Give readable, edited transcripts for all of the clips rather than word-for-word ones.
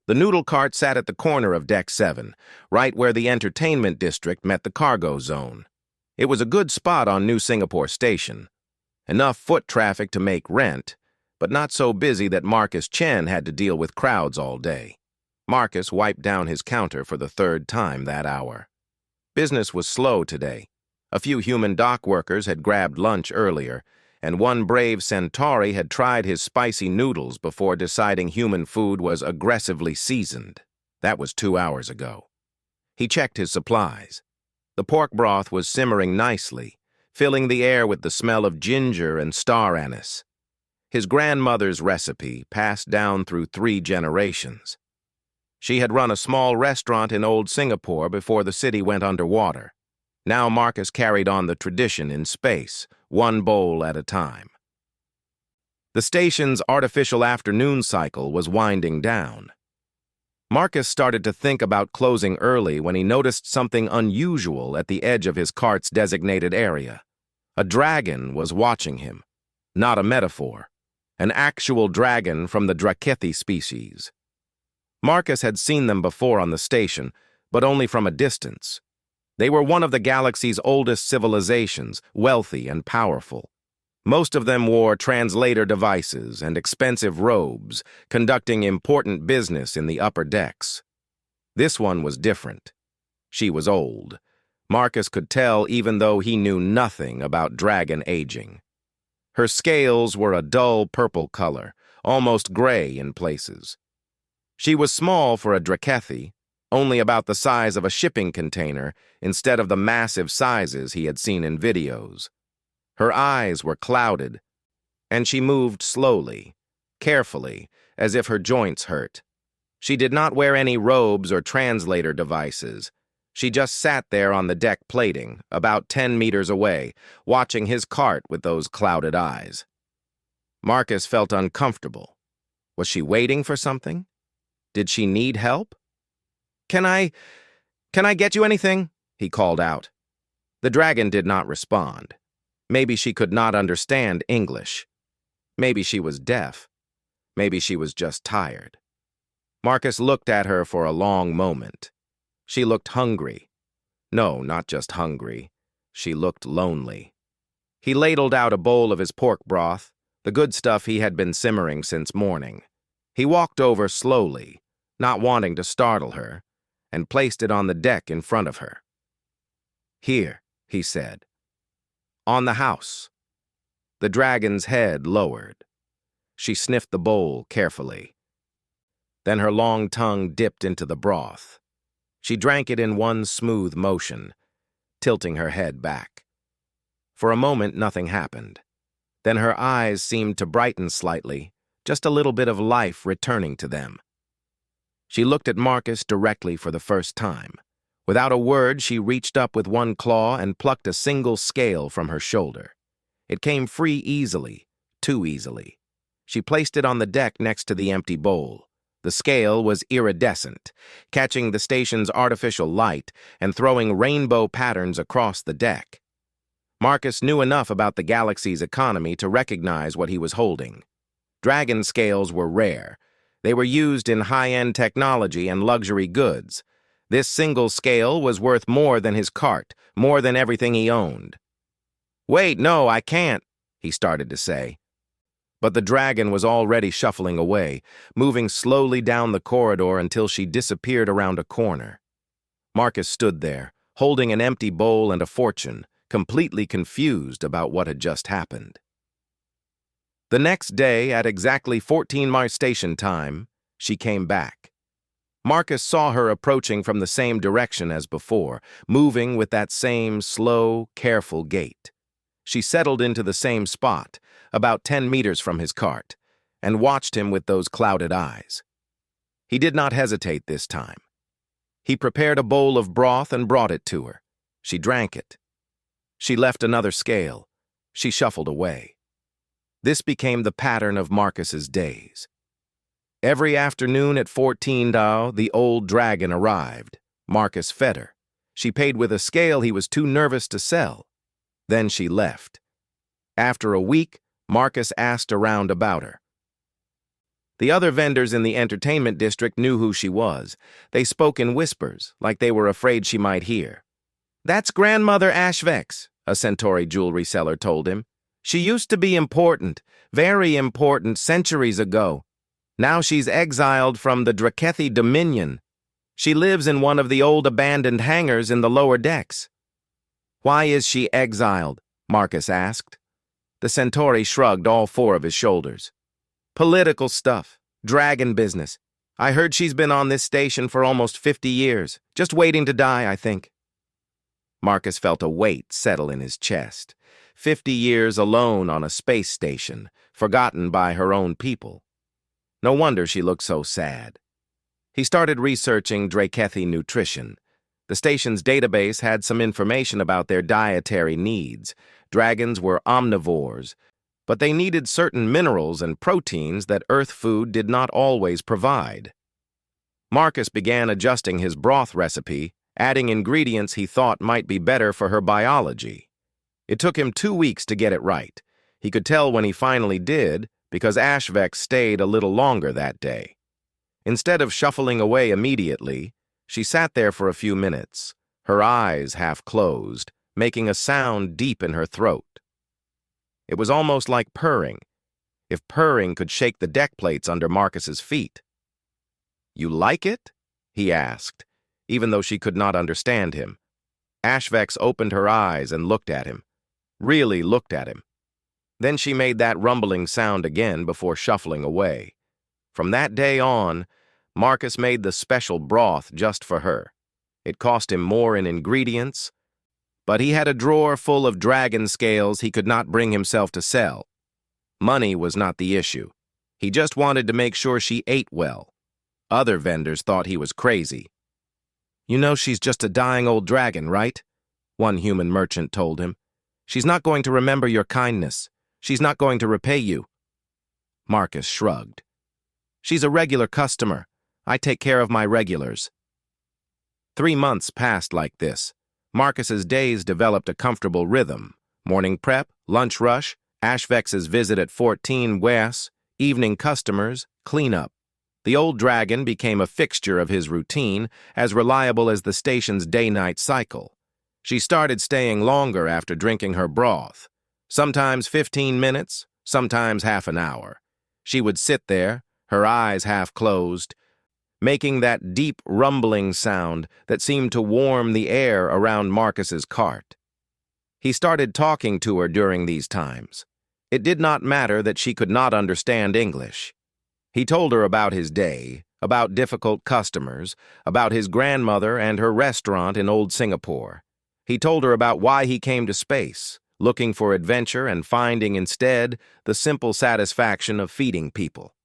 The noodle cart sat at the corner of Deck 7, right where the entertainment district met the cargo zone. It was a good spot on New Singapore Station. Enough foot traffic to make rent, but not so busy that Marcus Chen had to deal with crowds all day. Marcus wiped down his counter for the third time that hour. Business was slow today. A few Humyn dock workers had grabbed lunch earlier, and one brave Centauri had tried his spicy noodles before deciding human food was aggressively seasoned. That was 2 hours ago. He checked his supplies. The pork broth was simmering nicely, filling the air with the smell of ginger and star anise. His grandmother's recipe passed down through 3 generations. She had run a small restaurant in old Singapore before the city went underwater. Now Marcus carried on the tradition in space, one bowl at a time. The station's artificial afternoon cycle was winding down. Marcus started to think about closing early when he noticed something unusual at the edge of his cart's designated area. A dragon was watching him. Not a metaphor. An actual dragon from the Drakethi species. Marcus had seen them before on the station, but only from a distance. They were one of the galaxy's oldest civilizations, wealthy and powerful. Most of them wore translator devices and expensive robes, conducting important business in the upper decks. This one was different. She was old. Marcus could tell even though he knew nothing about dragon aging. Her scales were a dull purple color, almost gray in places. She was small for a Drakethi, only about the size of a shipping container instead of the massive sizes he had seen in videos. Her eyes were clouded, and she moved slowly, carefully, as if her joints hurt. She did not wear any robes or translator devices. She just sat there on the deck plating, about 10 meters away, watching his cart with those clouded eyes. Marcus felt uncomfortable. Was she waiting for something? Did she need help? Can I get you anything?" he called out. The dragon did not respond. Maybe she could not understand English. Maybe she was deaf. Maybe she was just tired. Marcus looked at her for a long moment. She looked hungry. No, not just hungry. She looked lonely. He ladled out a bowl of his pork broth, the good stuff he had been simmering since morning. He walked over slowly, not wanting to startle her, and placed it on the deck in front of her. "Here," he said. "On the house." The dragon's head lowered. She sniffed the bowl carefully. Then her long tongue dipped into the broth. She drank it in one smooth motion, tilting her head back. For a moment, nothing happened. Then her eyes seemed to brighten slightly, just a little bit of life returning to them. She looked at Marcus directly for the first time. Without a word, she reached up with one claw and plucked a single scale from her shoulder. It came free easily, too easily. She placed it on the deck next to the empty bowl. The scale was iridescent, catching the station's artificial light and throwing rainbow patterns across the deck. Marcus knew enough about the galaxy's economy to recognize what he was holding. Dragon scales were rare. They were used in high-end technology and luxury goods. This single scale was worth more than his cart, more than everything he owned. "Wait, no, I can't," he started to say. But the dragon was already shuffling away, moving slowly down the corridor until she disappeared around a corner. Marcus stood there, holding an empty bowl and a fortune, completely confused about what had just happened. The next day, at exactly 14 Mars station time, she came back. Marcus saw her approaching from the same direction as before, moving with that same slow, careful gait. She settled into the same spot, about 10 meters from his cart, and watched him with those clouded eyes. He did not hesitate this time. He prepared a bowl of broth and brought it to her. She drank it. She left another scale. She shuffled away. This became the pattern of Marcus's days. Every afternoon at 14 Dao, the old dragon arrived. Marcus fed her. She paid with a scale he was too nervous to sell. Then she left. After a week, Marcus asked around about her. The other vendors in the entertainment district knew who she was. They spoke in whispers, like they were afraid she might hear. "That's Grandmother Ashvex," a Centauri jewelry seller told him. "She used to be important, very important, centuries ago. Now she's exiled from the Drakethi Dominion. She lives in one of the old abandoned hangars in the lower decks." "Why is she exiled?" Marcus asked. The Centauri shrugged all four of his shoulders. "Political stuff. Dragon business. I heard she's been on this station for almost 50 years. Just waiting to die, I think." Marcus felt a weight settle in his chest. 50 years alone on a space station, forgotten by her own people. No wonder she looked so sad. He started researching Drakethi nutrition. The station's database had some information about their dietary needs. Dragons were omnivores, but they needed certain minerals and proteins that Earth food did not always provide. Marcus began adjusting his broth recipe, adding ingredients he thought might be better for her biology. It took him 2 weeks to get it right. He could tell when he finally did, because Ashvex stayed a little longer that day. Instead of shuffling away immediately, she sat there for a few minutes, her eyes half closed, making a sound deep in her throat. It was almost like purring, if purring could shake the deck plates under Marcus's feet. "You like it?" he asked, even though she could not understand him. Ashvex opened her eyes and looked at him, really looked at him. Then she made that rumbling sound again before shuffling away. From that day on, Marcus made the special broth just for her. It cost him more in ingredients, but he had a drawer full of dragon scales he could not bring himself to sell. Money was not the issue. He just wanted to make sure she ate well. Other vendors thought he was crazy. "You know she's just a dying old dragon, right?" one human merchant told him. "She's not going to remember your kindness. She's not going to repay you." Marcus shrugged. "She's a regular customer. I take care of my regulars." 3 months passed like this. Marcus's days developed a comfortable rhythm. Morning prep, lunch rush, Ashvex's visit at 14 Wes, evening customers, cleanup. The old dragon became a fixture of his routine, as reliable as the station's day-night cycle. She started staying longer after drinking her broth. Sometimes 15 minutes, sometimes half an hour. She would sit there, her eyes half closed, making that deep rumbling sound that seemed to warm the air around Marcus's cart. He started talking to her during these times. It did not matter that she could not understand English. He told her about his day, about difficult customers, about his grandmother and her restaurant in old Singapore. He told her about why he came to space, looking for adventure and finding instead the simple satisfaction of feeding people.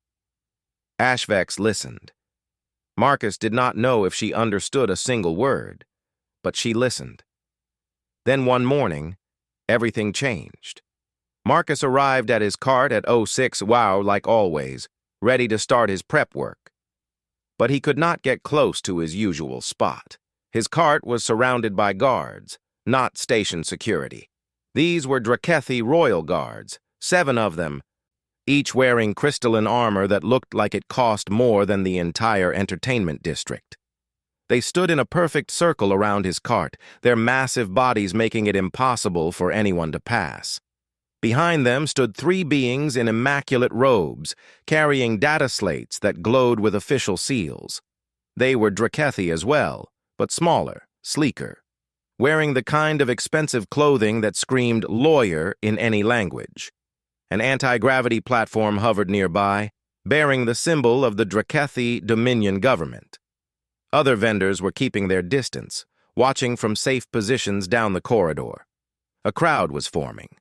Ashvex listened. Marcus did not know if she understood a single word, but she listened. Then one morning, everything changed. Marcus arrived at his cart at 06 WOW like always, ready to start his prep work. But he could not get close to his usual spot. His cart was surrounded by guards, not station security. These were Drakethi royal guards, 7 of them, each wearing crystalline armor that looked like it cost more than the entire entertainment district. They stood in a perfect circle around his cart, their massive bodies making it impossible for anyone to pass. Behind them stood 3 beings in immaculate robes, carrying data slates that glowed with official seals. They were Drakethi as well, but smaller, sleeker, wearing the kind of expensive clothing that screamed lawyer in any language. An anti-gravity platform hovered nearby, bearing the symbol of the Drakethi Dominion government. Other vendors were keeping their distance, watching from safe positions down the corridor. A crowd was forming.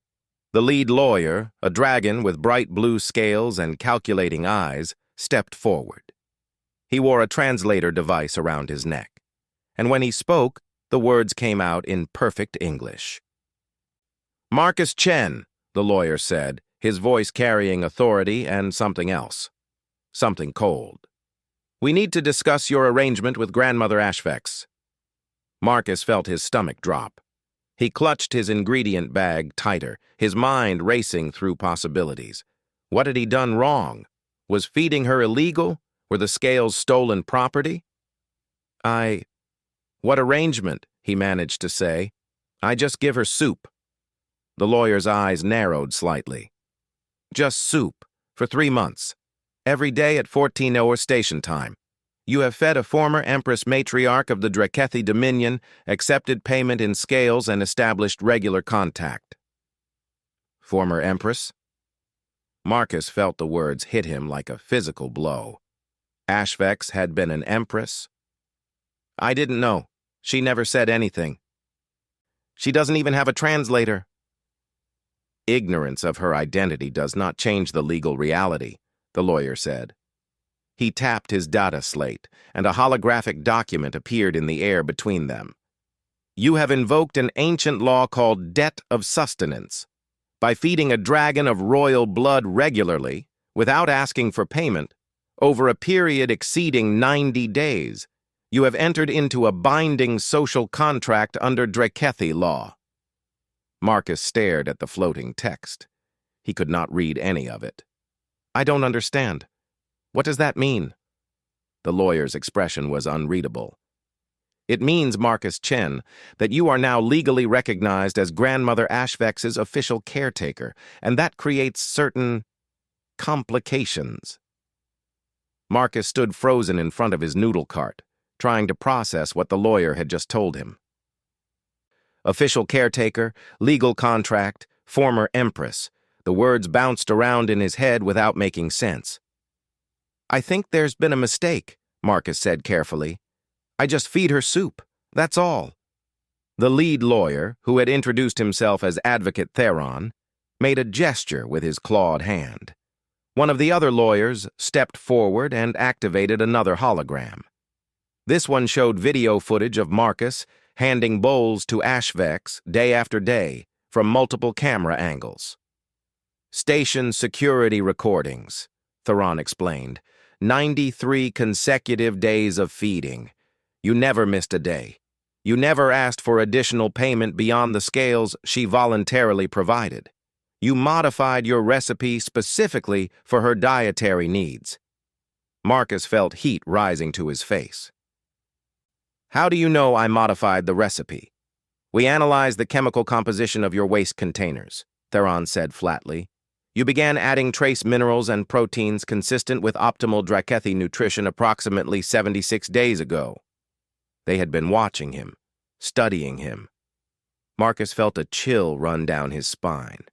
The lead lawyer, a dragon with bright blue scales and calculating eyes, stepped forward. He wore a translator device around his neck, and when he spoke, the words came out in perfect English. "Marcus Chen," the lawyer said, his voice carrying authority and something else. Something cold. "We need to discuss your arrangement with Grandmother Ashvex." Marcus felt his stomach drop. He clutched his ingredient bag tighter, his mind racing through possibilities. What had he done wrong? Was feeding her illegal? Were the scales stolen property? What arrangement, he managed to say. I just give her soup. The lawyer's eyes narrowed slightly. Just soup, for 3 months. Every day at 14 hour station time. You have fed a former Empress matriarch of the Drekethi Dominion, accepted payment in scales, and established regular contact. Former Empress? Marcus felt the words hit him like a physical blow. Ashvex had been an Empress? I didn't know. She never said anything. She doesn't even have a translator. Ignorance of her identity does not change the legal reality, the lawyer said. He tapped his data slate, and a holographic document appeared in the air between them. You have invoked an ancient law called debt of sustenance. By feeding a dragon of royal blood regularly, without asking for payment, over a period exceeding 90 days, you have entered into a binding social contract under Drekethi law. Marcus stared at the floating text. He could not read any of it. I don't understand. What does that mean? The lawyer's expression was unreadable. It means, Marcus Chen, that you are now legally recognized as Grandmother Ashvex's official caretaker, and that creates certain complications. Marcus stood frozen in front of his noodle cart, trying to process what the lawyer had just told him. Official caretaker, legal contract, former Empress. The words bounced around in his head without making sense. I think there's been a mistake, Marcus said carefully. I just feed her soup, that's all. The lead lawyer, who had introduced himself as Advocate Theron, made a gesture with his clawed hand. One of the other lawyers stepped forward and activated another hologram. This one showed video footage of Marcus handing bowls to Ashvex day after day from multiple camera angles. Station security recordings, Theron explained. 93 consecutive days of feeding. You never missed a day. You never asked for additional payment beyond the scales she voluntarily provided. You modified your recipe specifically for her dietary needs. Marcus felt heat rising to his face. How do you know I modified the recipe? We analyzed the chemical composition of your waste containers, Theron said flatly. You began adding trace minerals and proteins consistent with optimal Drekethi nutrition approximately 76 days ago. They had been watching him, studying him. Marcus felt a chill run down his spine.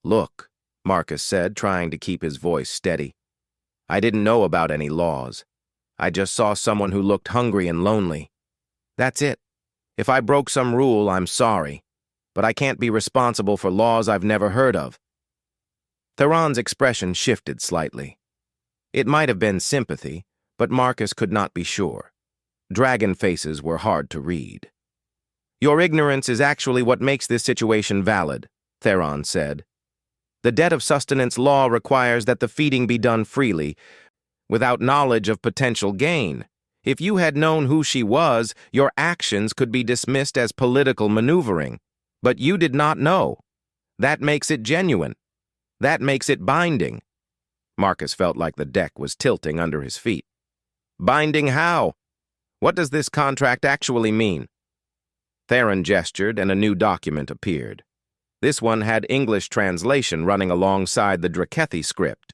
Look, Marcus said, trying to keep his voice steady. I didn't know about any laws. I just saw someone who looked hungry and lonely. That's it. If I broke some rule, I'm sorry. But I can't be responsible for laws I've never heard of. Theron's expression shifted slightly. It might have been sympathy, but Marcus could not be sure. Dragon faces were hard to read. Your ignorance is actually what makes this situation valid, Theron said. The debt of sustenance law requires that the feeding be done freely, without knowledge of potential gain. If you had known who she was, your actions could be dismissed as political maneuvering. But you did not know. That makes it genuine. That makes it binding. Marcus felt like the deck was tilting under his feet. Binding how? What does this contract actually mean? Theron gestured and a new document appeared. This one had English translation running alongside the Drekethi script.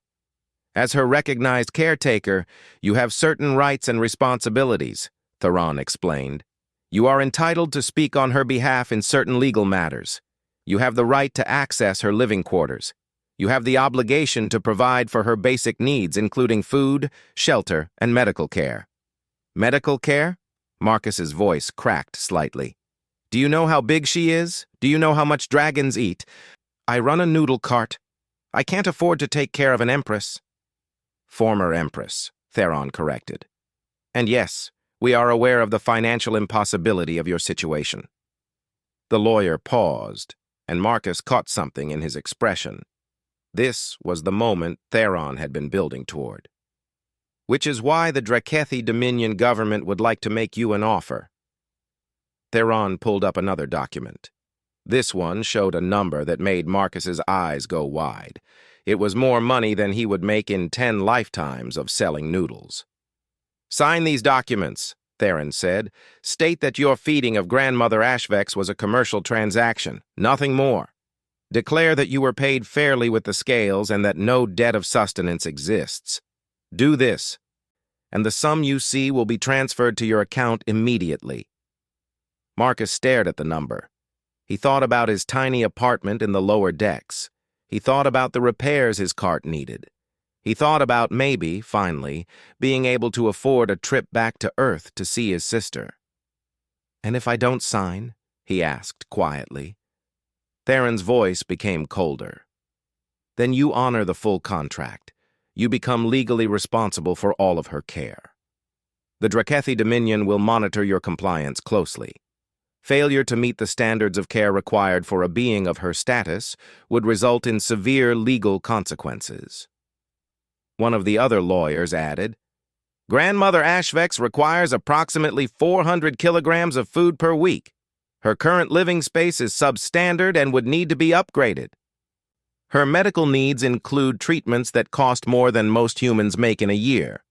As her recognized caretaker, you have certain rights and responsibilities, Theron explained. You are entitled to speak on her behalf in certain legal matters. You have the right to access her living quarters. You have the obligation to provide for her basic needs, including food, shelter, and medical care. Medical care? Marcus's voice cracked slightly. Do you know how big she is? Do you know how much dragons eat? I run a noodle cart. I can't afford to take care of an empress. Former empress, Theron corrected. And yes, we are aware of the financial impossibility of your situation. The lawyer paused, and Marcus caught something in his expression. This was the moment Theron had been building toward. Which is why the Drekethi Dominion government would like to make you an offer. Theron pulled up another document. This one showed a number that made Marcus's eyes go wide. It was more money than he would make in 10 lifetimes of selling noodles. "Sign these documents," Theron said. "State that your feeding of Grandmother Ashvex was a commercial transaction, nothing more. Declare that you were paid fairly with the scales and that no debt of sustenance exists. Do this, and the sum you see will be transferred to your account immediately." Marcus stared at the number. He thought about his tiny apartment in the lower decks. He thought about the repairs his cart needed. He thought about maybe, finally, being able to afford a trip back to Earth to see his sister. "And if I don't sign?" he asked quietly. Theron's voice became colder. "Then you honor the full contract. You become legally responsible for all of her care. The Drakethi Dominion will monitor your compliance closely. Failure to meet the standards of care required for a being of her status would result in severe legal consequences." One of the other lawyers added, "Grandmother Ashvex requires approximately 400 kilograms of food per week. Her current living space is substandard and would need to be upgraded. Her medical needs include treatments that cost more than most humans make in a year."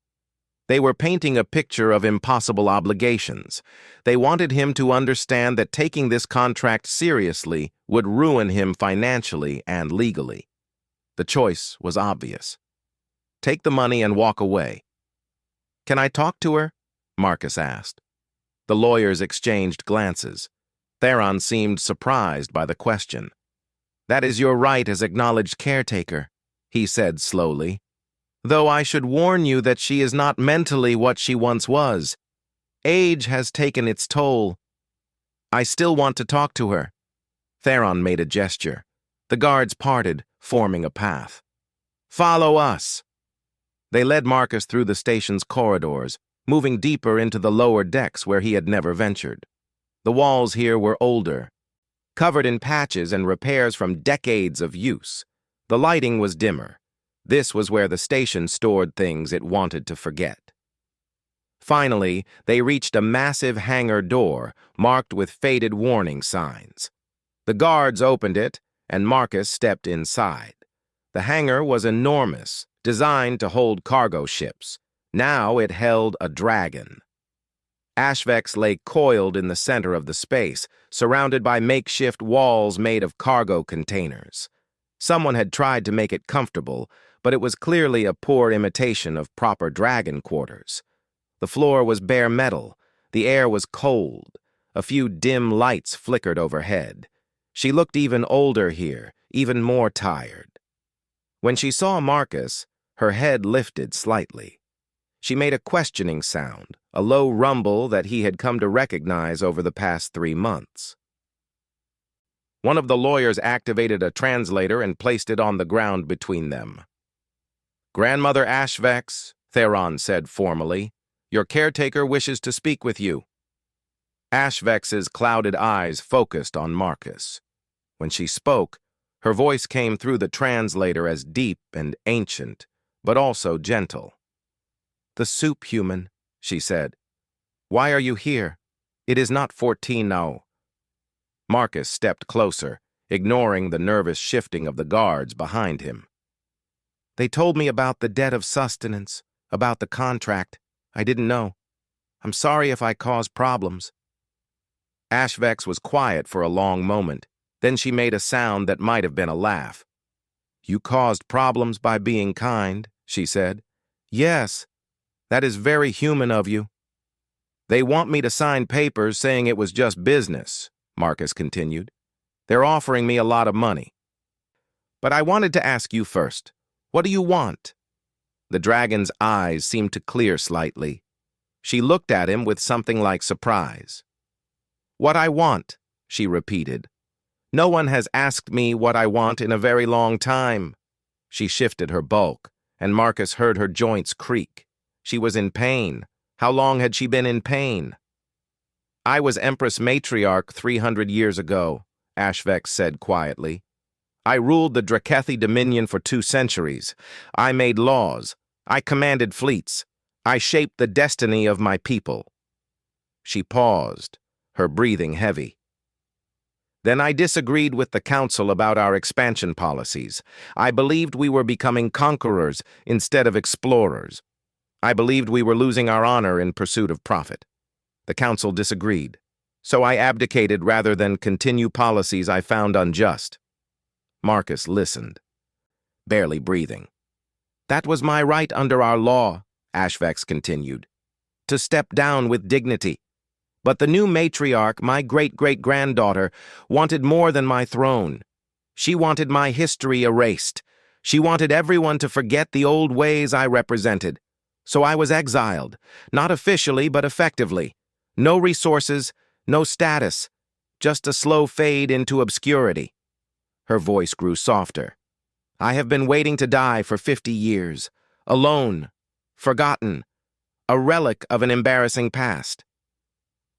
They were painting a picture of impossible obligations. They wanted him to understand that taking this contract seriously would ruin him financially and legally. The choice was obvious. Take the money and walk away. "Can I talk to her?" Marcus asked. The lawyers exchanged glances. Theron seemed surprised by the question. "That is your right as acknowledged caretaker," he said slowly. "Though I should warn you that she is not mentally what she once was. Age has taken its toll. I still want to talk to her." Theron made a gesture. The guards parted, forming a path. "Follow us." They led Marcus through the station's corridors, moving deeper into the lower decks where he had never ventured. The walls here were older, covered in patches and repairs from decades of use. The lighting was dimmer. This was where the station stored things it wanted to forget. Finally, they reached a massive hangar door marked with faded warning signs. The guards opened it, and Marcus stepped inside. The hangar was enormous, designed to hold cargo ships. Now it held a dragon. Ashvex lay coiled in the center of the space, surrounded by makeshift walls made of cargo containers. Someone had tried to make it comfortable, but it was clearly a poor imitation of proper dragon quarters. The floor was bare metal. The air was cold. A few dim lights flickered overhead. She looked even older here, even more tired. When she saw Marcus, her head lifted slightly. She made a questioning sound, a low rumble that he had come to recognize over the past 3 months. One of the lawyers activated a translator and placed it on the ground between them. "Grandmother Ashvex," Theron said formally, "your caretaker wishes to speak with you." Ashvex's clouded eyes focused on Marcus. When she spoke, her voice came through the translator as deep and ancient, but also gentle. "The soup, Humyn," she said. "Why are you here? It is not 14 now." Marcus stepped closer, ignoring the nervous shifting of the guards behind him. "They told me about the debt of sustenance, about the contract. I didn't know. I'm sorry if I caused problems." Ashvex was quiet for a long moment. Then she made a sound that might have been a laugh. "You caused problems by being kind," she said. "Yes, that is very human of you." "They want me to sign papers saying it was just business," Marcus continued. "They're offering me a lot of money. But I wanted to ask you first. What do you want?" The dragon's eyes seemed to clear slightly. She looked at him with something like surprise. "What I want," she repeated. "No one has asked me what I want in a very long time." She shifted her bulk, and Marcus heard her joints creak. She was in pain. How long had she been in pain? "I was Empress Matriarch 300 years ago," Ashvex said quietly. "I ruled the Drakethi Dominion for 2 centuries. I made laws. I commanded fleets. I shaped the destiny of my people." She paused, her breathing heavy. Then I disagreed with the council about our expansion policies. I believed we were becoming conquerors instead of explorers. I believed we were losing our honor in pursuit of profit. The council disagreed, so I abdicated rather than continue policies I found unjust. Marcus listened, barely breathing. That was my right under our law, Ashvex continued, to step down with dignity. But the new matriarch, my great-great-granddaughter, wanted more than my throne. She wanted my history erased. She wanted everyone to forget the old ways I represented. So I was exiled, not officially but effectively. No resources, no status, just a slow fade into obscurity. Her voice grew softer. I have been waiting to die for 50 years, alone, forgotten, a relic of an embarrassing past.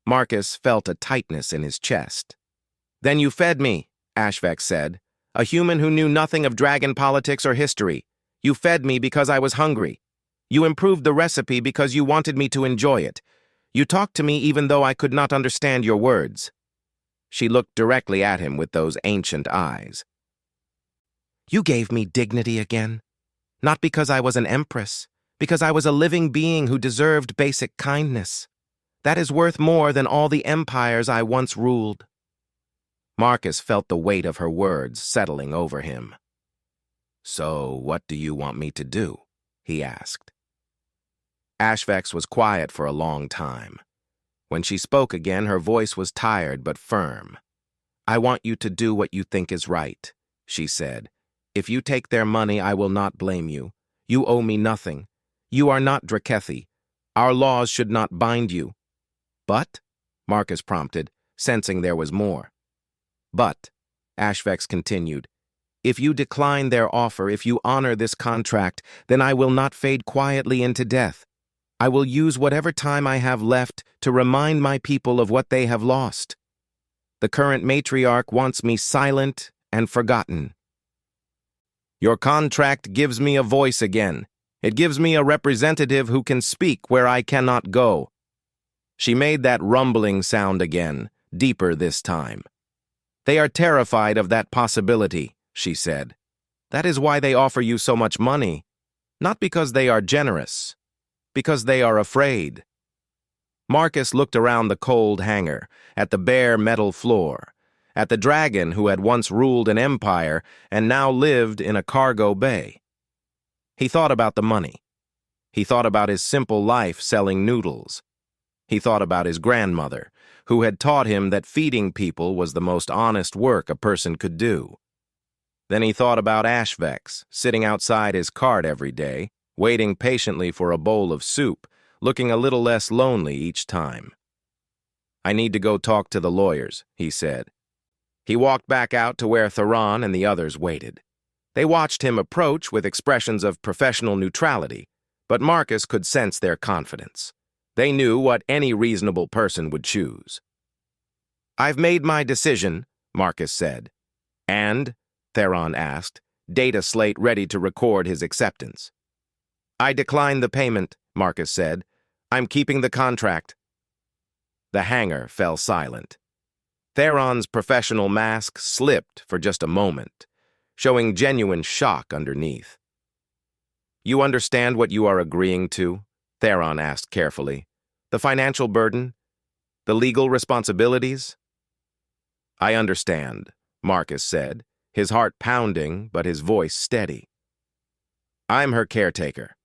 Marcus felt a tightness in his chest. Then you fed me, Ashvex said, a human who knew nothing of dragon politics or history. You fed me because I was hungry. You improved the recipe because you wanted me to enjoy it. You talked to me even though I could not understand your words. She looked directly at him with those ancient eyes. You gave me dignity again. Not because I was an empress, because I was a living being who deserved basic kindness. That is worth more than all the empires I once ruled. Marcus felt the weight of her words settling over him. So, what do you want me to do? He asked. Ashvex was quiet for a long time. When she spoke again, her voice was tired but firm. I want you to do what you think is right, she said. If you take their money, I will not blame you. You owe me nothing. You are not Drakethi. Our laws should not bind you. But, Marcus prompted, sensing there was more. But, Ashvex continued, if you decline their offer, if you honor this contract, then I will not fade quietly into death. I will use whatever time I have left to remind my people of what they have lost. The current matriarch wants me silent and forgotten. Your contract gives me a voice again. It gives me a representative who can speak where I cannot go. She made that rumbling sound again, deeper this time. They are terrified of that possibility, she said. That is why they offer you so much money. Not because they are generous, because they are afraid. Marcus looked around the cold hangar, at the bare metal floor, at the dragon who had once ruled an empire and now lived in a cargo bay. He thought about the money. He thought about his simple life selling noodles. He thought about his grandmother, who had taught him that feeding people was the most honest work a person could do. Then he thought about Ashvex, sitting outside his cart every day, waiting patiently for a bowl of soup, looking a little less lonely each time. I need to go talk to the lawyers, he said. He walked back out to where Theron and the others waited. They watched him approach with expressions of professional neutrality, but Marcus could sense their confidence. They knew what any reasonable person would choose. I've made my decision, Marcus said. And, Theron asked, data slate ready to record his acceptance. I decline the payment, Marcus said. I'm keeping the contract. The hangar fell silent. Theron's professional mask slipped for just a moment, showing genuine shock underneath. You understand what you are agreeing to? Theron asked carefully. The financial burden? The legal responsibilities? I understand, Marcus said, his heart pounding but his voice steady. I'm her caretaker.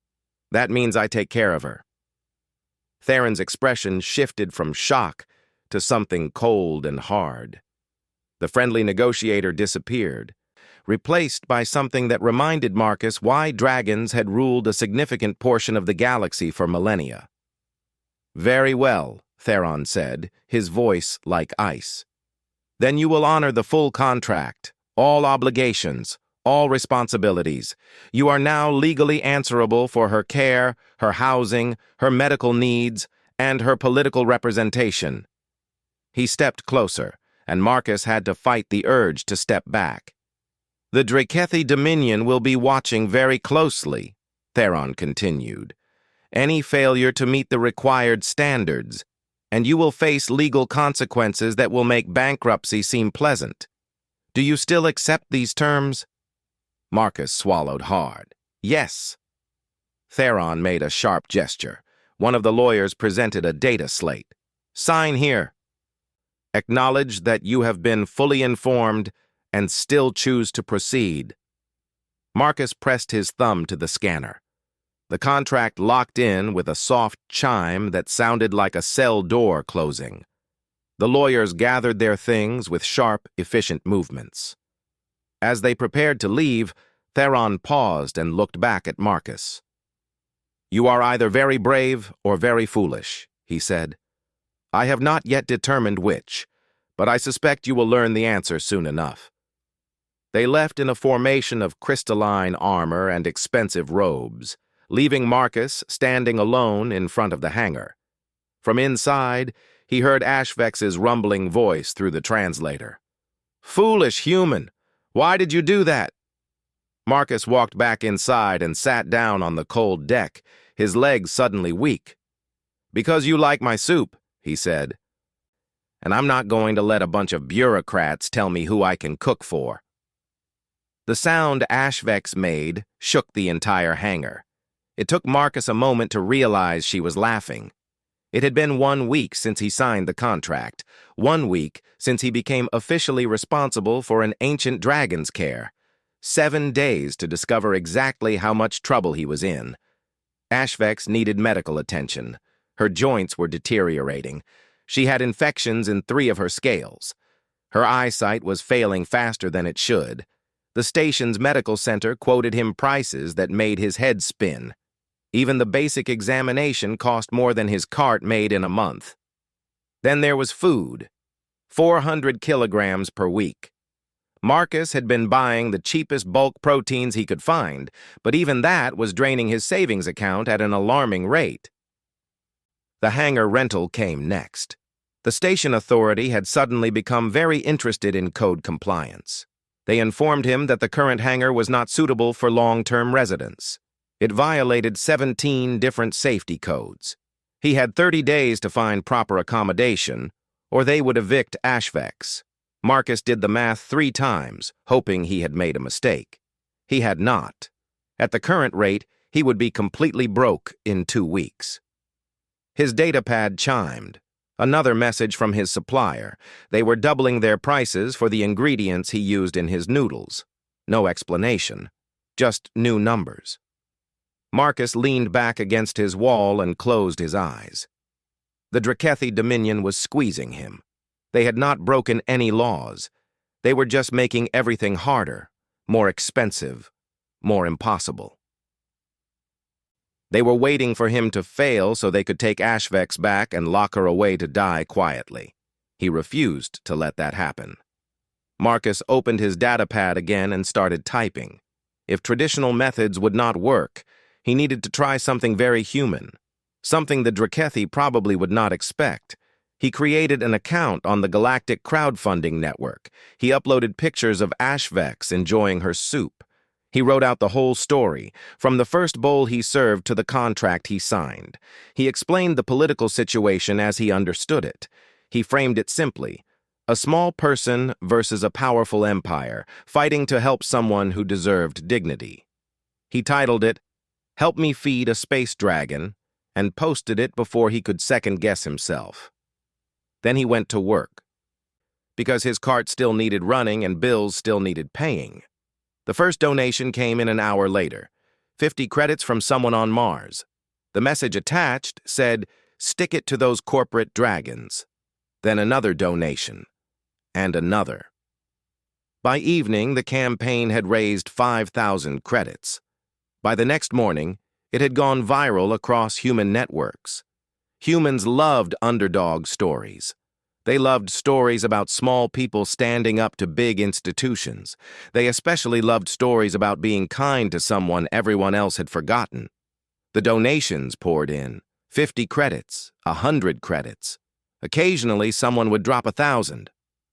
That means I take care of her. Theron's expression shifted from shock to something cold and hard. The friendly negotiator disappeared, replaced by something that reminded Marcus why dragons had ruled a significant portion of the galaxy for millennia. Very well, Theron said, his voice like ice. Then you will honor the full contract, all obligations, all responsibilities. You are now legally answerable for her care, her housing, her medical needs, and her political representation. He stepped closer, and Marcus had to fight the urge to step back. The Drakethi Dominion will be watching very closely, Theron continued. Any failure to meet the required standards, and you will face legal consequences that will make bankruptcy seem pleasant. Do you still accept these terms?" Marcus swallowed hard. "Yes." Theron made a sharp gesture. One of the lawyers presented a data slate. "Sign here. Acknowledge that you have been fully informed and still choose to proceed." Marcus pressed his thumb to the scanner. The contract locked in with a soft chime that sounded like a cell door closing. The lawyers gathered their things with sharp, efficient movements. As they prepared to leave, Theron paused and looked back at Marcus. "You are either very brave or very foolish," he said. "I have not yet determined which, but I suspect you will learn the answer soon enough." They left in a formation of crystalline armor and expensive robes, leaving Marcus standing alone in front of the hangar. From inside, he heard HFY's rumbling voice through the translator. "Foolish Humyn! Why did you do that?" Marcus walked back inside and sat down on the cold deck, his legs suddenly weak. "Because you like my soup," he said. "And I'm not going to let a bunch of bureaucrats tell me who I can cook for." The sound HFY made shook the entire hangar. It took Marcus a moment to realize she was laughing. It had been 1 week since he signed the contract, 1 week since he became officially responsible for an ancient dragon's care, 7 days to discover exactly how much trouble he was in. HFY needed medical attention. Her joints were deteriorating. She had infections in 3 of her scales. Her eyesight was failing faster than it should. The station's medical center quoted him prices that made his head spin. Even the basic examination cost more than his cart made in a month. Then there was food, 400 kilograms per week. Marcus had been buying the cheapest bulk proteins he could find, but even that was draining his savings account at an alarming rate. The hangar rental came next. The station authority had suddenly become very interested in code compliance. They informed him that the current hangar was not suitable for long-term residents. It violated 17 different safety codes. He had 30 days to find proper accommodation, or they would evict HFY. Marcus did the math 3 times, hoping he had made a mistake. He had not. At the current rate, he would be completely broke in 2 weeks. His datapad chimed. Another message from his supplier. They were doubling their prices for the ingredients he used in his noodles. No explanation. Just new numbers. Marcus leaned back against his wall and closed his eyes. The Drakethi Dominion was squeezing him. They had not broken any laws. They were just making everything harder, more expensive, more impossible. They were waiting for him to fail so they could take HFY back and lock her away to die quietly. He refused to let that happen. Marcus opened his datapad again and started typing. If traditional methods would not work, he needed to try something very human, something the Drakethi probably would not expect. He created an account on the Galactic Crowdfunding Network. He uploaded pictures of HFY enjoying her soup. He wrote out the whole story, from the first bowl he served to the contract he signed. He explained the political situation as he understood it. He framed it simply: a small person versus a powerful empire, fighting to help someone who deserved dignity. He titled it, "Help Me Feed a Space Dragon," and posted it before he could second-guess himself. Then he went to work, because his cart still needed running and bills still needed paying. The first donation came in an hour later, 50 credits from someone on Mars. The message attached said, "Stick it to those corporate dragons." Then another donation, and another. By evening, the campaign had raised 5,000 credits. By the next morning, it had gone viral across human networks. Humans loved underdog stories. They loved stories about small people standing up to big institutions. They especially loved stories about being kind to someone everyone else had forgotten. The donations poured in, 50 credits, 100 credits. Occasionally, someone would drop 1,000.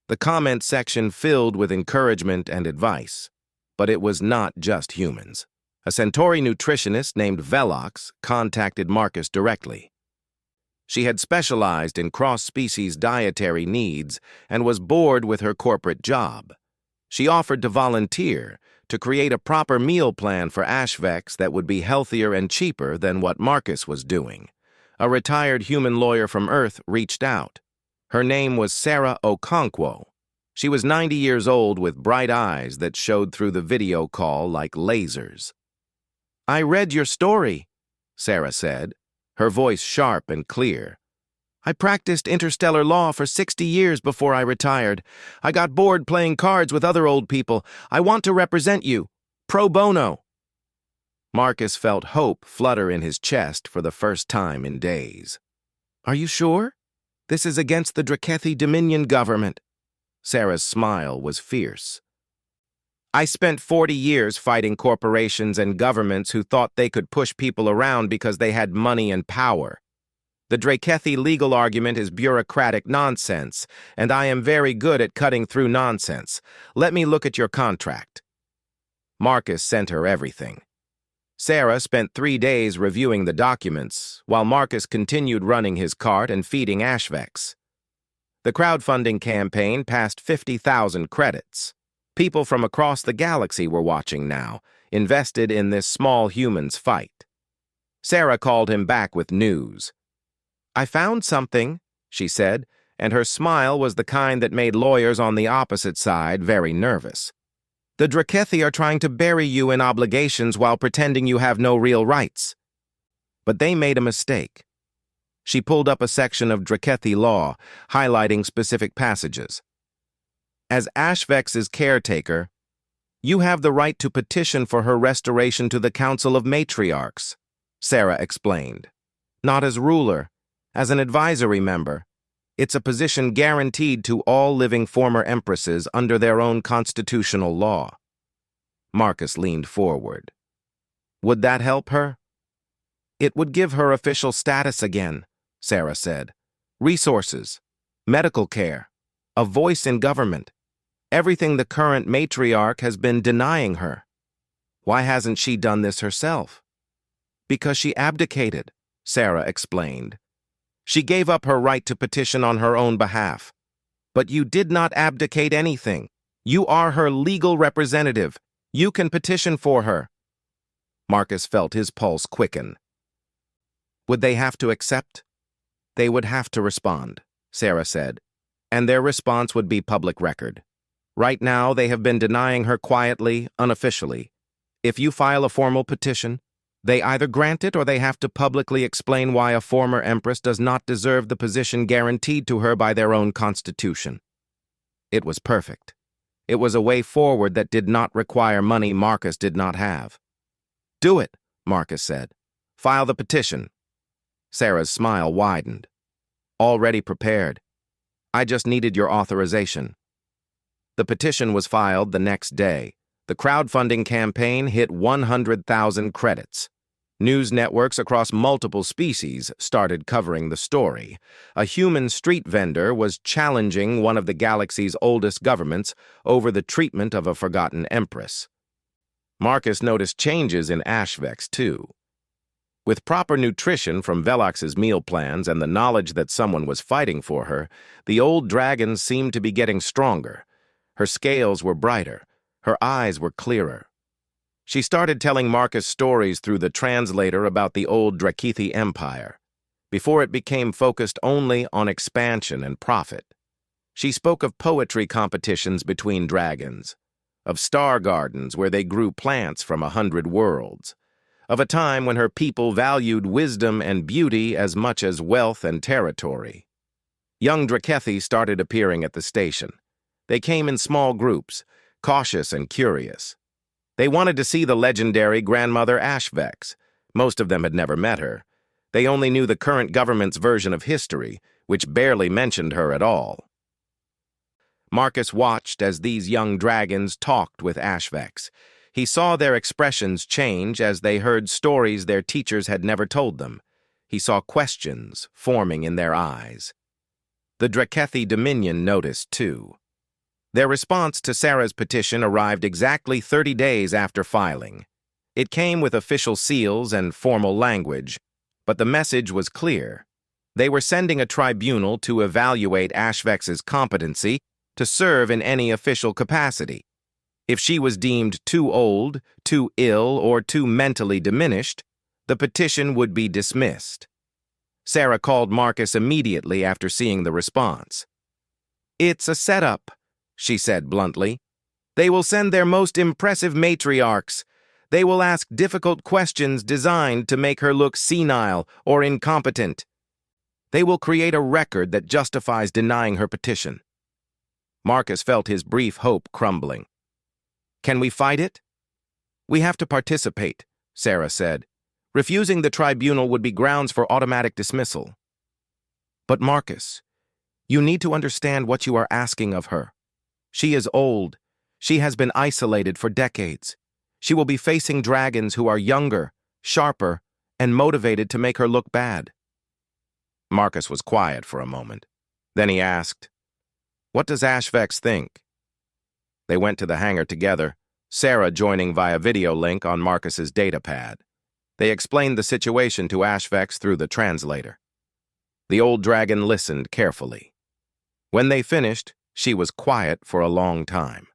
The comment section filled with encouragement and advice. But it was not just humans. A Centauri nutritionist named Velox contacted Marcus directly. She had specialized in cross-species dietary needs and was bored with her corporate job. She offered to volunteer to create a proper meal plan for HFYs that would be healthier and cheaper than what Marcus was doing. A retired human lawyer from Earth reached out. Her name was Sarah Okonkwo. She was 90 years old with bright eyes that showed through the video call like lasers. "I read your story," Sarah said, her voice sharp and clear. "I practiced interstellar law for 60 years before I retired. I got bored playing cards with other old people. I want to represent you. Pro bono." Marcus felt hope flutter in his chest for the first time in days. "Are you sure? This is against the Drakethi Dominion government." Sarah's smile was fierce. "I spent 40 years fighting corporations and governments who thought they could push people around because they had money and power. The Drakethi legal argument is bureaucratic nonsense, and I am very good at cutting through nonsense. Let me look at your contract." Marcus sent her everything. Sarah spent 3 days reviewing the documents, while Marcus continued running his cart and feeding HFYs. The crowdfunding campaign passed 50,000 credits. People from across the galaxy were watching now, invested in this small human's fight. Sarah called him back with news. "I found something," she said, and her smile was the kind that made lawyers on the opposite side very nervous. "The Drakethi are trying to bury you in obligations while pretending you have no real rights." But they made a mistake. She pulled up a section of Drakethi law, highlighting specific passages. "As HFY's caretaker, you have the right to petition for her restoration to the Council of Matriarchs," Sarah explained. "Not as ruler, as an advisory member. It's a position guaranteed to all living former empresses under their own constitutional law." Marcus leaned forward. "Would that help her?" "It would give her official status again," Sarah said. "Resources, medical care, a voice in government. Everything the current matriarch has been denying her. Why hasn't she done this herself?" "Because she abdicated," Sarah explained. "She gave up her right to petition on her own behalf. But you did not abdicate anything. You are her legal representative. You can petition for her." Marcus felt his pulse quicken. "Would they have to accept?" "They would have to respond," Sarah said, "and their response would be public record. Right now, they have been denying her quietly, unofficially. If you file a formal petition, they either grant it or they have to publicly explain why a former empress does not deserve the position guaranteed to her by their own constitution." It was perfect. It was a way forward that did not require money Marcus did not have. "Do it," Marcus said. "File the petition." Sarah's smile widened. "Already prepared. I just needed your authorization." The petition was filed the next day. The crowdfunding campaign hit 100,000 credits. News networks across multiple species started covering the story. A human street vendor was challenging one of the galaxy's oldest governments over the treatment of a forgotten empress. Marcus noticed changes in HFYs, too. With proper nutrition from Velox's meal plans and the knowledge that someone was fighting for her, the old dragon seemed to be getting stronger. Her scales were brighter. Her eyes were clearer. She started telling Marcus stories through the translator about the old Drakethi Empire, before it became focused only on expansion and profit. She spoke of poetry competitions between dragons, of star gardens where they grew plants from 100 worlds, of a time when her people valued wisdom and beauty as much as wealth and territory. Young Drakethi started appearing at the station. They came in small groups, cautious and curious. They wanted to see the legendary grandmother HFY. Most of them had never met her. They only knew the current government's version of history, which barely mentioned her at all. Marcus watched as these young dragons talked with HFY. He saw their expressions change as they heard stories their teachers had never told them. He saw questions forming in their eyes. The Drakethi Dominion noticed, too. Their response to Sarah's petition arrived exactly 30 days after filing. It came with official seals and formal language, but the message was clear. They were sending a tribunal to evaluate Ashvex's competency to serve in any official capacity. If she was deemed too old, too ill, or too mentally diminished, the petition would be dismissed. Sarah called Marcus immediately after seeing the response. "It's a setup," she said bluntly. "They will send their most impressive matriarchs. They will ask difficult questions designed to make her look senile or incompetent. They will create a record that justifies denying her petition." Marcus felt his brief hope crumbling. "Can we fight it?" "We have to participate," Sarah said. "Refusing the tribunal would be grounds for automatic dismissal." "But Marcus, you need to understand what you are asking of her. She is old. She has been isolated for decades. She will be facing dragons who are younger, sharper, and motivated to make her look bad." Marcus was quiet for a moment. Then he asked, "What does Ashvex think?" They went to the hangar together, Sarah joining via video link on Marcus's datapad. They explained the situation to Ashvex through the translator. The old dragon listened carefully. When they finished, she was quiet for a long time.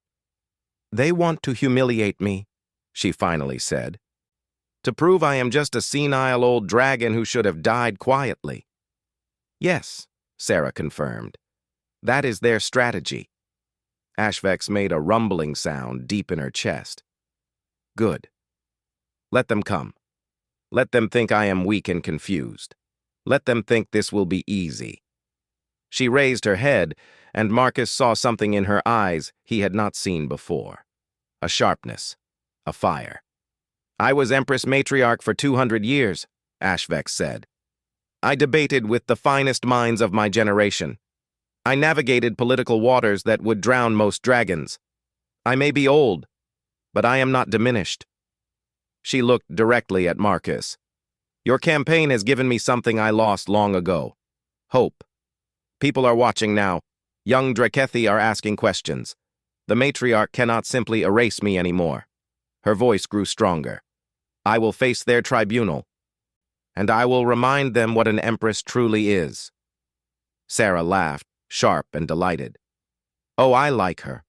"They want to humiliate me," she finally said, "to prove I am just a senile old dragon who should have died quietly." "Yes," Sarah confirmed. "That is their strategy." Ashvex made a rumbling sound deep in her chest. "Good. Let them come. Let them think I am weak and confused. Let them think this will be easy." She raised her head, and Marcus saw something in her eyes he had not seen before. A sharpness, a fire. "I was Empress Matriarch for 200 years, Ashvex said. "I debated with the finest minds of my generation. I navigated political waters that would drown most dragons. I may be old, but I am not diminished." She looked directly at Marcus. "Your campaign has given me something I lost long ago. Hope. People are watching now. Young Drakethi are asking questions. The matriarch cannot simply erase me anymore." Her voice grew stronger. "I will face their tribunal, and I will remind them what an empress truly is." Sarah laughed, sharp and delighted. "Oh, I like her.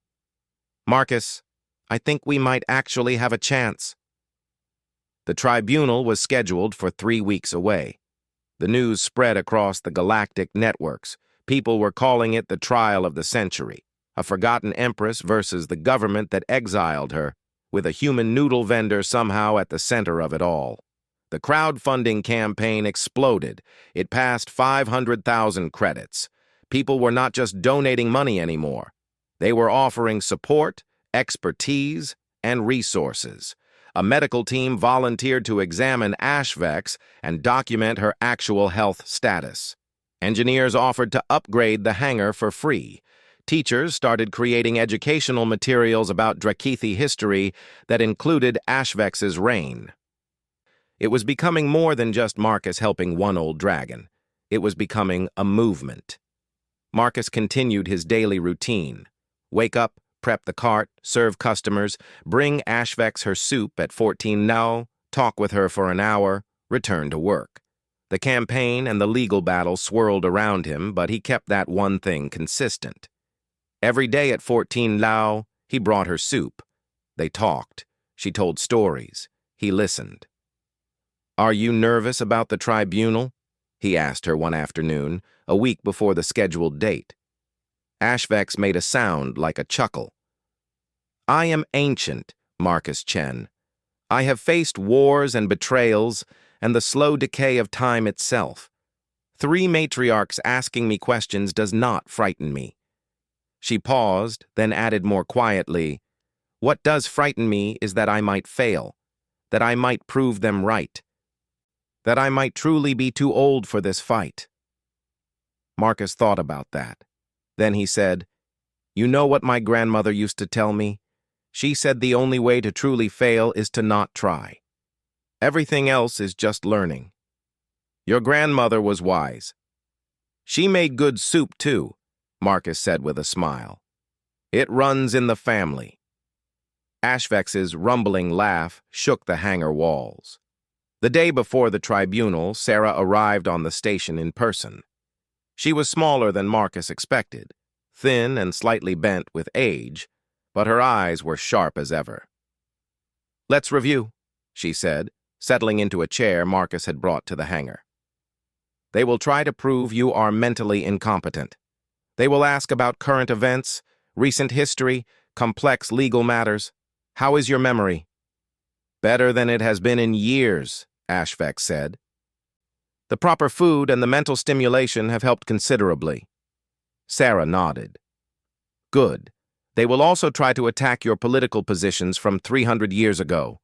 Marcus, I think we might actually have a chance." The tribunal was scheduled for 3 weeks away. The news spread across the galactic networks. People were calling it the trial of the century, a forgotten empress versus the government that exiled her, with a human noodle vendor somehow at the center of it all. The crowdfunding campaign exploded. It passed 500,000 credits. People were not just donating money anymore. They were offering support, expertise, and resources. A medical team volunteered to examine Ashvex and document her actual health status. Engineers offered to upgrade the hangar for free. Teachers started creating educational materials about Drakethi history that included Ashvex's reign. It was becoming more than just Marcus helping one old dragon. It was becoming a movement. Marcus continued his daily routine. Wake up, prep the cart, serve customers, bring Ashvex her soup at 14 now, talk with her for an hour, return to work. The campaign and the legal battle swirled around him, but he kept that one thing consistent. Every day at 14 Lao, he brought her soup. They talked. She told stories. He listened. "Are you nervous about the tribunal?" he asked her one afternoon, a week before the scheduled date. Ashvex made a sound like a chuckle. "I am ancient, Marcus Chen. I have faced wars and betrayals and the slow decay of time itself. 3 matriarchs asking me questions does not frighten me." She paused, then added more quietly, "What does frighten me is that I might fail, that I might prove them right, that I might truly be too old for this fight." Marcus thought about that. Then he said, "You know what my grandmother used to tell me? She said the only way to truly fail is to not try. Everything else is just learning." Your grandmother was wise. "She made good soup, too," Marcus said with a smile. "It runs in the family." Ashvex's rumbling laugh shook the hangar walls. The day before the tribunal, Sarah arrived on the station in person. She was smaller than Marcus expected, thin and slightly bent with age, but her eyes were sharp as ever. "Let's review," she said, settling into a chair Marcus had brought to the hangar. "They will try to prove you are mentally incompetent. They will ask about current events, recent history, complex legal matters. How is your memory?" "Better than it has been in years," HFY said. "The proper food and the mental stimulation have helped considerably." Sarah nodded. "Good. They will also try to attack your political positions from 300 years ago.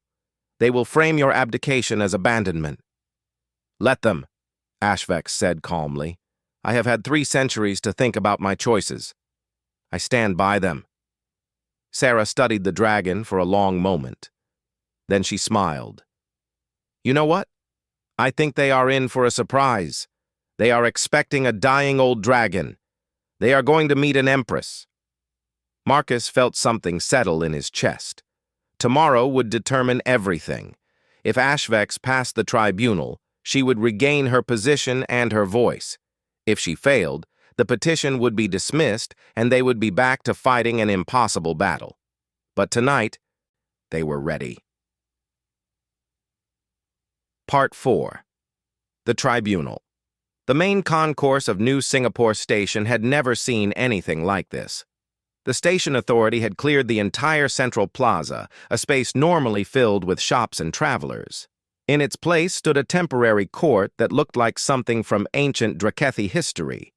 They will frame your abdication as abandonment." "Let them," HFY said calmly. "I have had 3 centuries to think about my choices. I stand by them." Sarah studied the dragon for a long moment. Then she smiled. "You know what? I think they are in for a surprise. They are expecting a dying old dragon. They are going to meet an empress." Marcus felt something settle in his chest. Tomorrow would determine everything. If HFY passed the tribunal, she would regain her position and her voice. If she failed, the petition would be dismissed and they would be back to fighting an impossible battle. But tonight, they were ready. Part 4. The Tribunal. The main concourse of New Singapore Station had never seen anything like this. The station authority had cleared the entire central plaza, a space normally filled with shops and travelers. In its place stood a temporary court that looked like something from ancient Drakethi history.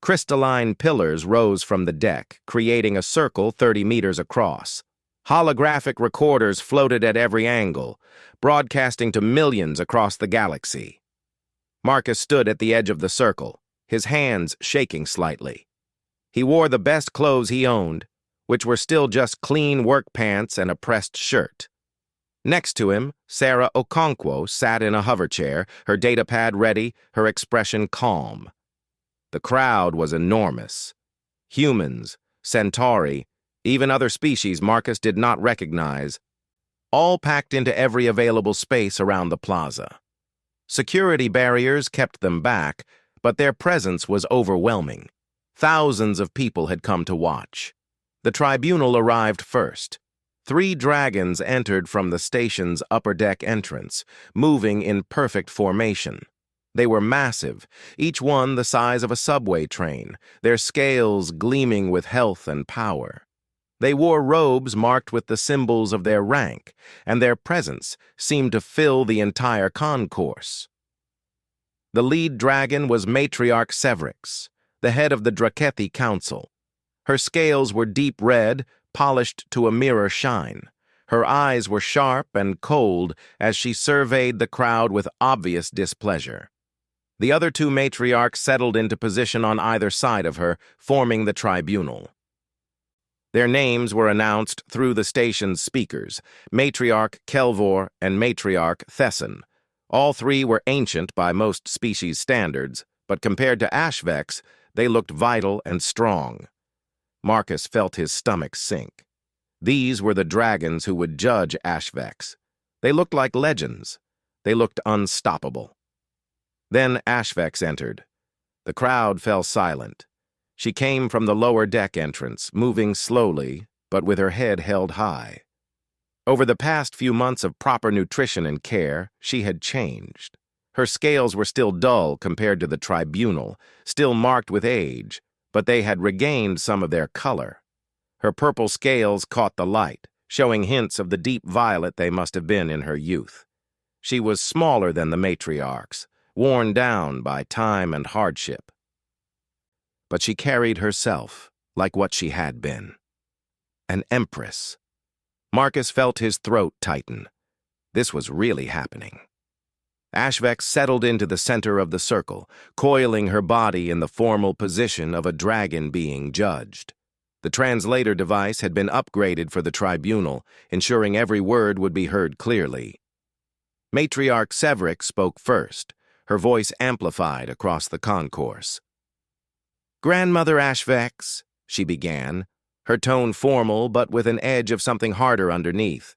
Crystalline pillars rose from the deck, creating a circle 30 meters across. Holographic recorders floated at every angle, broadcasting to millions across the galaxy. Marcus stood at the edge of the circle, his hands shaking slightly. He wore the best clothes he owned, which were still just clean work pants and a pressed shirt. Next to him, Sarah Okonkwo sat in a hoverchair, her datapad ready, her expression calm. The crowd was enormous. Humans, Centauri, even other species Marcus did not recognize, all packed into every available space around the plaza. Security barriers kept them back, but their presence was overwhelming. Thousands of people had come to watch. The tribunal arrived first. 3 dragons entered from the station's upper deck entrance, moving in perfect formation. They were massive, each one the size of a subway train, their scales gleaming with health and power. They wore robes marked with the symbols of their rank, and their presence seemed to fill the entire concourse. The lead dragon was Matriarch Severix, the head of the Drakethi Council. Her scales were deep red, polished to a mirror shine. Her eyes were sharp and cold as she surveyed the crowd with obvious displeasure. The other 2 matriarchs settled into position on either side of her, forming the tribunal. Their names were announced through the station's speakers, Matriarch Kelvor and Matriarch Thesson. All 3 were ancient by most species standards, but compared to HFY, they looked vital and strong. Marcus felt his stomach sink. These were the dragons who would judge HFY. They looked like legends. They looked unstoppable. Then HFY entered. The crowd fell silent. She came from the lower deck entrance, moving slowly, but with her head held high. Over the past few months of proper nutrition and care, she had changed. Her scales were still dull compared to the tribunal, still marked with age, but they had regained some of their color. Her purple scales caught the light, showing hints of the deep violet they must have been in her youth. She was smaller than the matriarchs, worn down by time and hardship. But she carried herself like what she had been. An empress. Marcus felt his throat tighten. This was really happening. HFY settled into the center of the circle, coiling her body in the formal position of a dragon being judged. The translator device had been upgraded for the tribunal, ensuring every word would be heard clearly. Matriarch Severix spoke first, her voice amplified across the concourse. "Grandmother HFY," she began, her tone formal but with an edge of something harder underneath.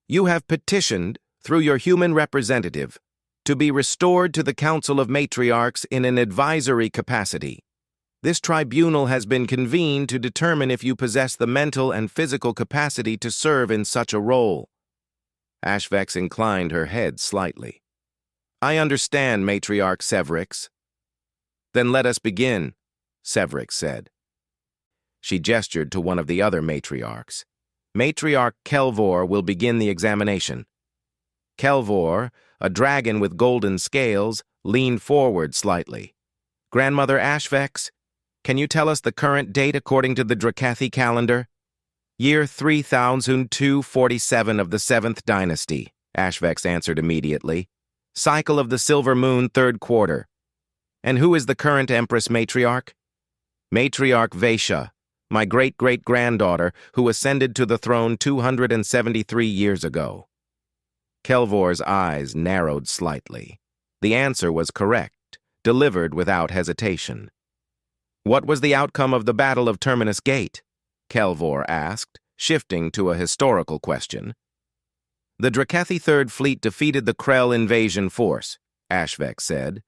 "You have petitioned through your human representative, to be restored to the Council of Matriarchs in an advisory capacity. This tribunal has been convened to determine if you possess the mental and physical capacity to serve in such a role. Ashvex inclined her head slightly. I understand, Matriarch Severix. Then let us begin, Severix said. She gestured to one of the other matriarchs. Matriarch Kelvor will begin the examination. Kelvor, a dragon with golden scales, leaned forward slightly. Grandmother Ashvex, can you tell us the current date according to the Dracathi calendar? Year 3247 of the 7th dynasty, Ashvex answered immediately. Cycle of the Silver Moon, 3rd quarter. And who is the current Empress Matriarch? Matriarch Vaisha, my great-great-granddaughter, who ascended to the throne 273 years ago. Kelvor's eyes narrowed slightly. The answer was correct, delivered without hesitation. What was the outcome of the Battle of Terminus Gate? Kelvor asked, shifting to a historical question. The Dracathi Third Fleet defeated the Krell invasion force, Ashvex said.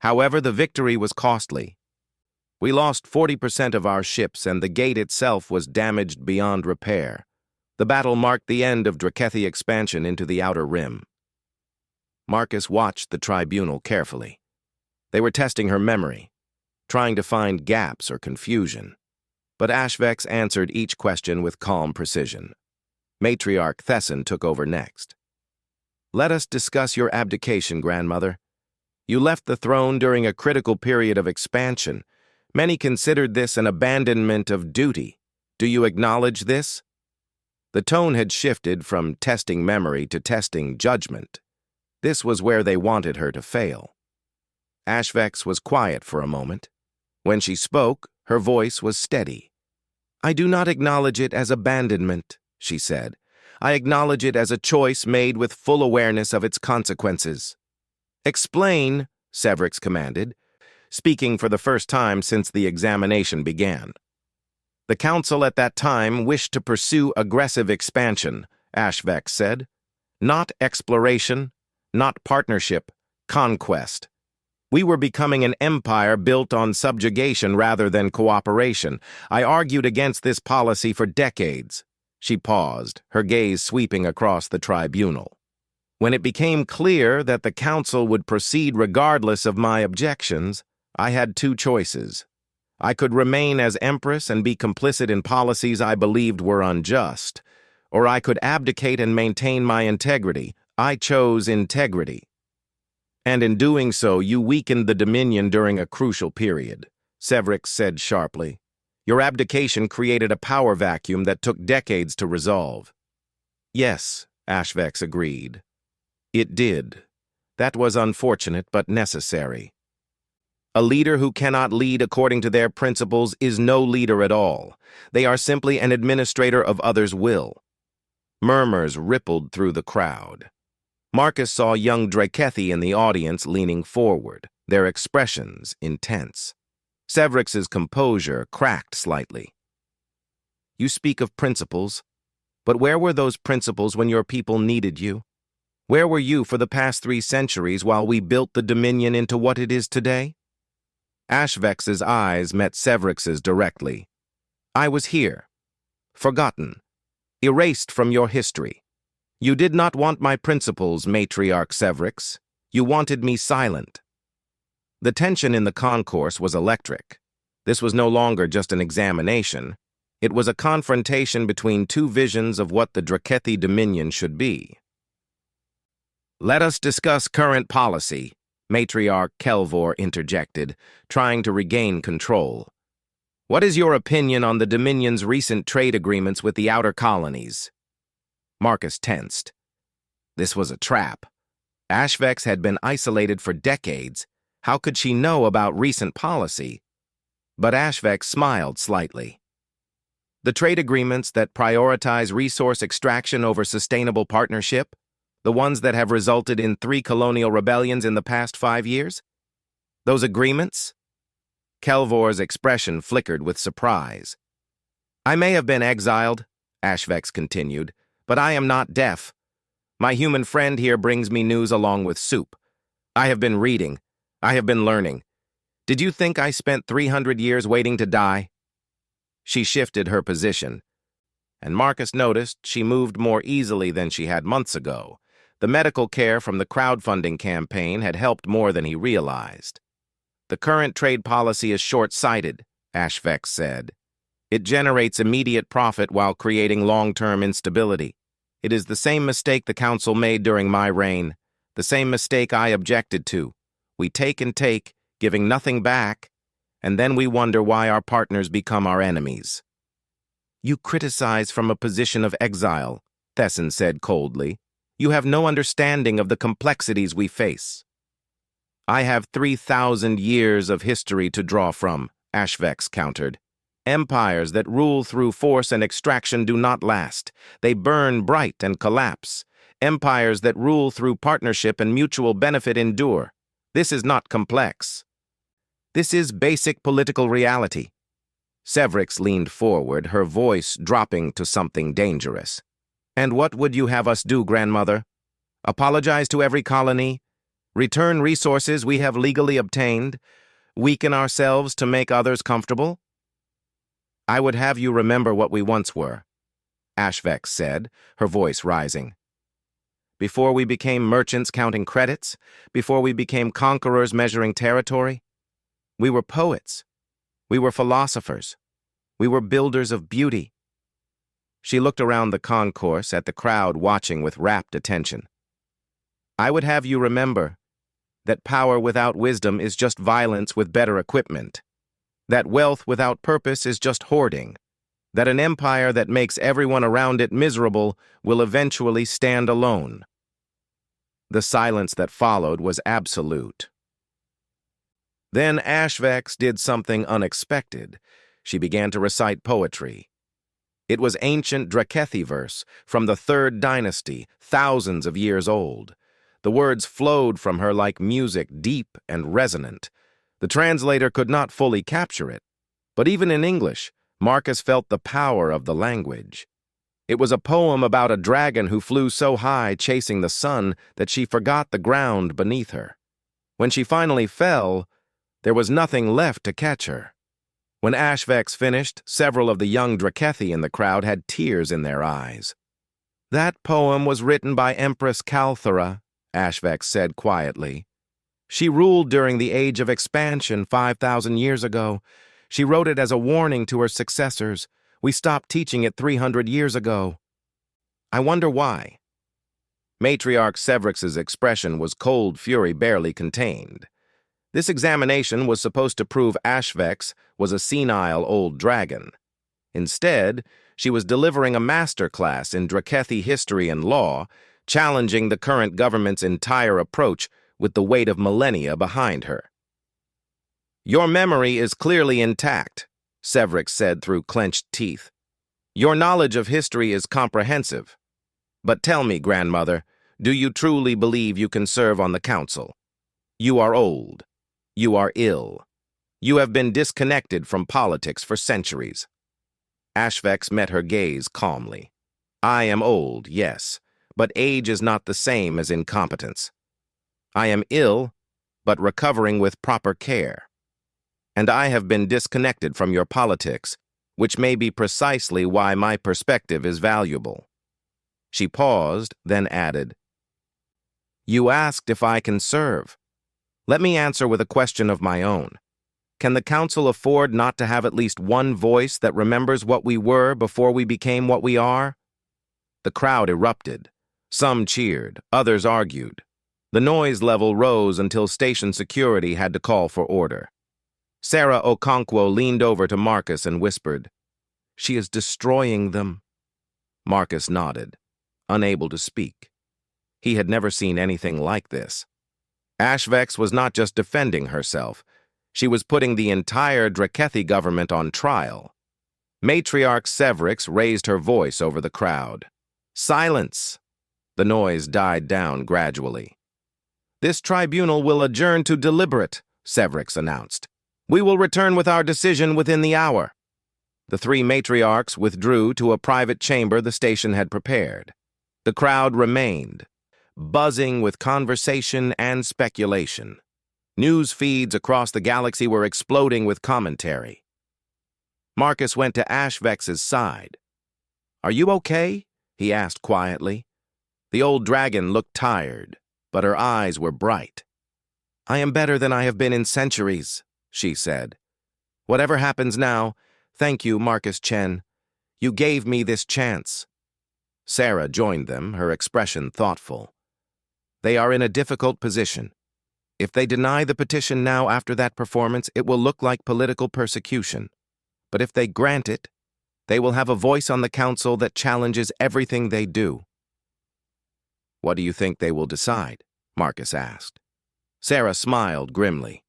However, the victory was costly. We lost 40% of our ships, and the gate itself was damaged beyond repair. The battle marked the end of Dracathi expansion into the Outer Rim. Marcus watched the tribunal carefully. They were testing her memory, trying to find gaps or confusion. But Ashvex answered each question with calm precision. Matriarch Thesson took over next. Let us discuss your abdication, grandmother. You left the throne during a critical period of expansion. Many considered this an abandonment of duty. Do you acknowledge this? The tone had shifted from testing memory to testing judgment. This was where they wanted her to fail. Ashvex was quiet for a moment. When she spoke, her voice was steady. I do not acknowledge it as abandonment, she said. I acknowledge it as a choice made with full awareness of its consequences. Explain, Severix commanded, speaking for the first time since the examination began. The council at that time wished to pursue aggressive expansion, Ashvex said. Not exploration, not partnership, conquest. We were becoming an empire built on subjugation rather than cooperation. I argued against this policy for decades. She paused, her gaze sweeping across the tribunal. When it became clear that the council would proceed regardless of my objections, I had two choices. I could remain as empress and be complicit in policies I believed were unjust, or I could abdicate and maintain my integrity. I chose integrity. And in doing so, you weakened the Dominion during a crucial period, Severix said sharply. Your abdication created a power vacuum that took decades to resolve. Yes, Ashvex agreed. It did. That was unfortunate but necessary. A leader who cannot lead according to their principles is no leader at all. They are simply an administrator of others' will. Murmurs rippled through the crowd. Marcus saw young Dracathi in the audience leaning forward, their expressions intense. Severix's composure cracked slightly. You speak of principles, but where were those principles when your people needed you? Where were you for the past 3 centuries while we built the Dominion into what it is today? Ashvex's eyes met Severix's directly. I was here, forgotten, erased from your history. You did not want my principles, Matriarch Severix. You wanted me silent. The tension in the concourse was electric. This was no longer just an examination. It was a confrontation between two visions of what the Dracathi Dominion should be. Let us discuss current policy, Matriarch Kelvor interjected, trying to regain control. What is your opinion on the Dominion's recent trade agreements with the outer colonies? Marcus tensed. This was a trap. Ashvex had been isolated for decades. How could she know about recent policy? But Ashvex smiled slightly. The trade agreements that prioritize resource extraction over sustainable partnership? The ones that have resulted in 3 colonial rebellions in the past 5 years? Those agreements? Kelvor's expression flickered with surprise. I may have been exiled, Ashvex continued, but I am not deaf. My human friend here brings me news along with soup. I have been reading. I have been learning. Did you think I spent 300 years waiting to die?" She shifted her position, and Marcus noticed she moved more easily than she had months ago. The medical care from the crowdfunding campaign had helped more than he realized. "The current trade policy is short-sighted," HFY said. "It generates immediate profit while creating long-term instability. It is the same mistake the Council made during my reign, the same mistake I objected to. We take and take, giving nothing back, and then we wonder why our partners become our enemies." "You criticize from a position of exile," Thesson said coldly. "You have no understanding of the complexities we face." "I have 3,000 years of history to draw from," HFY countered. "Empires that rule through force and extraction do not last. They burn bright and collapse. Empires that rule through partnership and mutual benefit endure. This is not complex. This is basic political reality." Sevrix leaned forward, her voice dropping to something dangerous. "And what would you have us do, grandmother? Apologize to every colony? Return resources we have legally obtained? Weaken ourselves to make others comfortable?" "I would have you remember what we once were," HFY said, her voice rising. "Before we became merchants counting credits, before we became conquerors measuring territory, we were poets. We were philosophers. We were builders of beauty." She looked around the concourse at the crowd watching with rapt attention. "I would have you remember that power without wisdom is just violence with better equipment, that wealth without purpose is just hoarding, that an empire that makes everyone around it miserable will eventually stand alone." The silence that followed was absolute. Then HFY did something unexpected. She began to recite poetry. It was ancient Drakethi verse from the 3rd dynasty, thousands of years old. The words flowed from her like music, deep and resonant. The translator could not fully capture it, but even in English, Marcus felt the power of the language. It was a poem about a dragon who flew so high chasing the sun that she forgot the ground beneath her. When she finally fell, there was nothing left to catch her. When HFY finished, several of the young Drakethi in the crowd had tears in their eyes. "That poem was written by Empress Kalthara," HFY said quietly. "She ruled during the Age of Expansion 5,000 years ago. She wrote it as a warning to her successors. We stopped teaching it 300 years ago. I wonder why." Matriarch Sevrix's expression was cold fury barely contained. This examination was supposed to prove HFY was a senile old dragon. Instead, she was delivering a master class in Drakethi history and law, challenging the current government's entire approach with the weight of millennia behind her. "Your memory is clearly intact," Sevrix said through clenched teeth. "Your knowledge of history is comprehensive. But tell me, grandmother, do you truly believe you can serve on the council? You are old. You are ill. You have been disconnected from politics for centuries." HFY met her gaze calmly. "I am old, yes, but age is not the same as incompetence. I am ill, but recovering with proper care. And I have been disconnected from your politics, which may be precisely why my perspective is valuable." She paused, then added, "You asked if I can serve. Let me answer with a question of my own. Can the Council afford not to have at least one voice that remembers what we were before we became what we are?" The crowd erupted. Some cheered, others argued. The noise level rose until station security had to call for order. Sarah Okonkwo leaned over to Marcus and whispered, "She is destroying them." Marcus nodded, unable to speak. He had never seen anything like this. HFY was not just defending herself. She was putting the entire Drakethi government on trial. Matriarch Sevrix raised her voice over the crowd. "Silence!" The noise died down gradually. "This tribunal will adjourn to deliberate," Sevrix announced. "We will return with our decision within the hour." The 3 matriarchs withdrew to a private chamber the station had prepared. The crowd remained, buzzing with conversation and speculation. News feeds across the galaxy were exploding with commentary. Marcus went to Ashvex's side. "Are you okay?" he asked quietly. The old dragon looked tired, but her eyes were bright. "I am better than I have been in centuries," she said. "Whatever happens now, thank you, Marcus Chen. You gave me this chance." Sarah joined them, her expression thoughtful. "They are in a difficult position. If they deny the petition now after that performance, it will look like political persecution. But if they grant it, they will have a voice on the council that challenges everything they do." "What do you think they will decide?" Marcus asked. Sarah smiled grimly.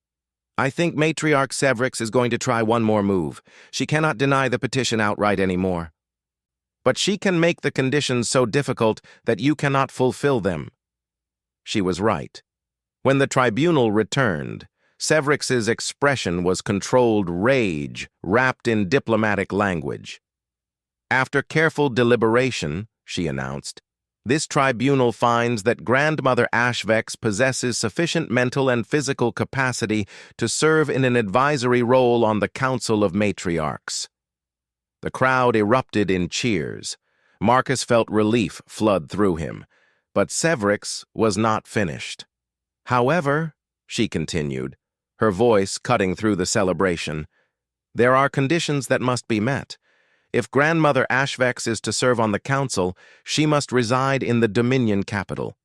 "I think Matriarch Sevrix is going to try one more move. She cannot deny the petition outright anymore. But she can make the conditions so difficult that you cannot fulfill them." She was right. When the tribunal returned, Sevrix's expression was controlled rage wrapped in diplomatic language. "After careful deliberation," she announced, "this tribunal finds that Grandmother Ashvex possesses sufficient mental and physical capacity to serve in an advisory role on the Council of Matriarchs." The crowd erupted in cheers. Marcus felt relief flood through him, but Sevrix was not finished. "However," she continued, her voice cutting through the celebration, "there are conditions that must be met. If Grandmother Ashvex is to serve on the council, she must reside in the Dominion capital.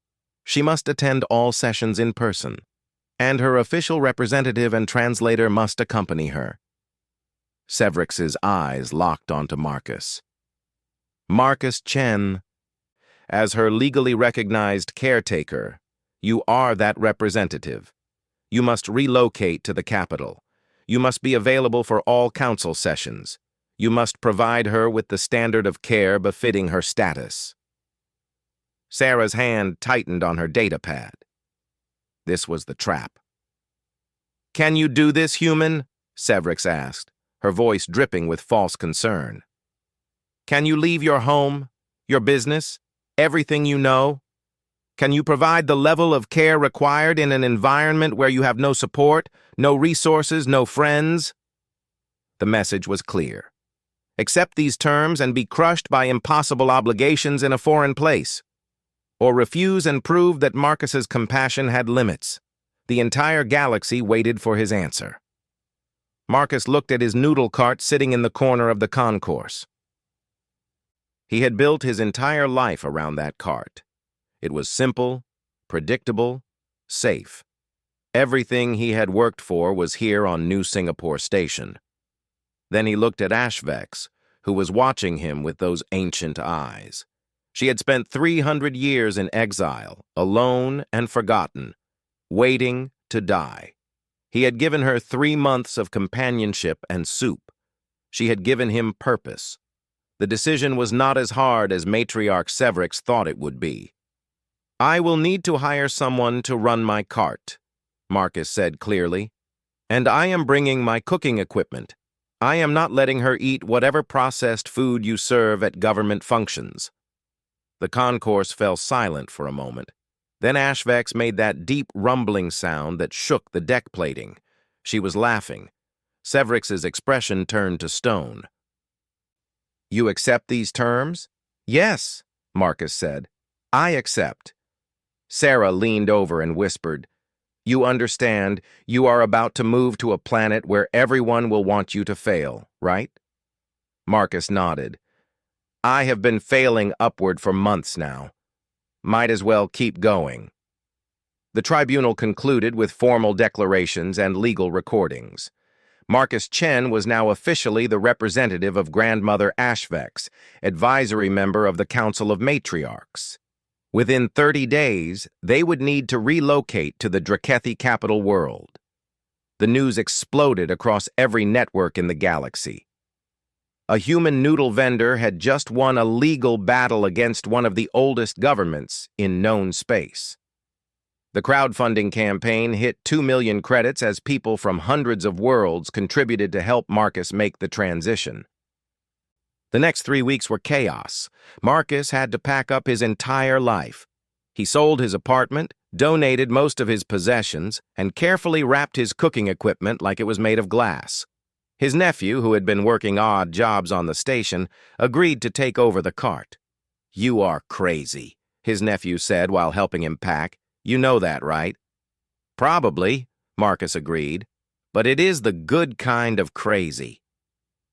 She must attend all sessions in person, and her official representative and translator must accompany her." Sevrix's eyes locked onto Marcus. "Marcus Chen, as her legally recognized caretaker, you are that representative. You must relocate to the capital. You must be available for all council sessions. You must provide her with the standard of care befitting her status." Sarah's hand tightened on her datapad. This was the trap. "Can you do this, Humyn?" Sevrix asked, her voice dripping with false concern. "Can you leave your home, your business, everything you know? Can you provide the level of care required in an environment where you have no support, no resources, no friends?" The message was clear. Accept these terms and be crushed by impossible obligations in a foreign place. Or refuse and prove that Marcus's compassion had limits. The entire galaxy waited for his answer. Marcus looked at his noodle cart sitting in the corner of the concourse. He had built his entire life around that cart. It was simple, predictable, safe. Everything he had worked for was here on New Singapore Station. Then he looked at Ashvex, who was watching him with those ancient eyes. She had spent 300 years in exile, alone and forgotten, waiting to die. He had given her 3 months of companionship and soup. She had given him purpose. The decision was not as hard as Matriarch Sevrix thought it would be. "I will need to hire someone to run my cart," Marcus said clearly. "And I am bringing my cooking equipment. I am not letting her eat whatever processed food you serve at government functions." The concourse fell silent for a moment. Then Ashvex made that deep rumbling sound that shook the deck plating. She was laughing. Sevrix's expression turned to stone. "You accept these terms?" "Yes," Marcus said. "I accept." Sarah leaned over and whispered, "You understand, you are about to move to a planet where everyone will want you to fail, right?" Marcus nodded. "I have been failing upward for months now. Might as well keep going." The tribunal concluded with formal declarations and legal recordings. Marcus Chen was now officially the representative of Grandmother Ashvex, advisory member of the Council of Matriarchs. Within 30 days, they would need to relocate to the Drakethi capital world. The news exploded across every network in the galaxy. A human noodle vendor had just won a legal battle against one of the oldest governments in known space. The crowdfunding campaign hit 2 million credits as people from hundreds of worlds contributed to help Marcus make the transition. The next 3 weeks were chaos. Marcus had to pack up his entire life. He sold his apartment, donated most of his possessions, and carefully wrapped his cooking equipment like it was made of glass. His nephew, who had been working odd jobs on the station, agreed to take over the cart. "You are crazy," his nephew said while helping him pack. "You know that, right?" "Probably," Marcus agreed, "but it is the good kind of crazy."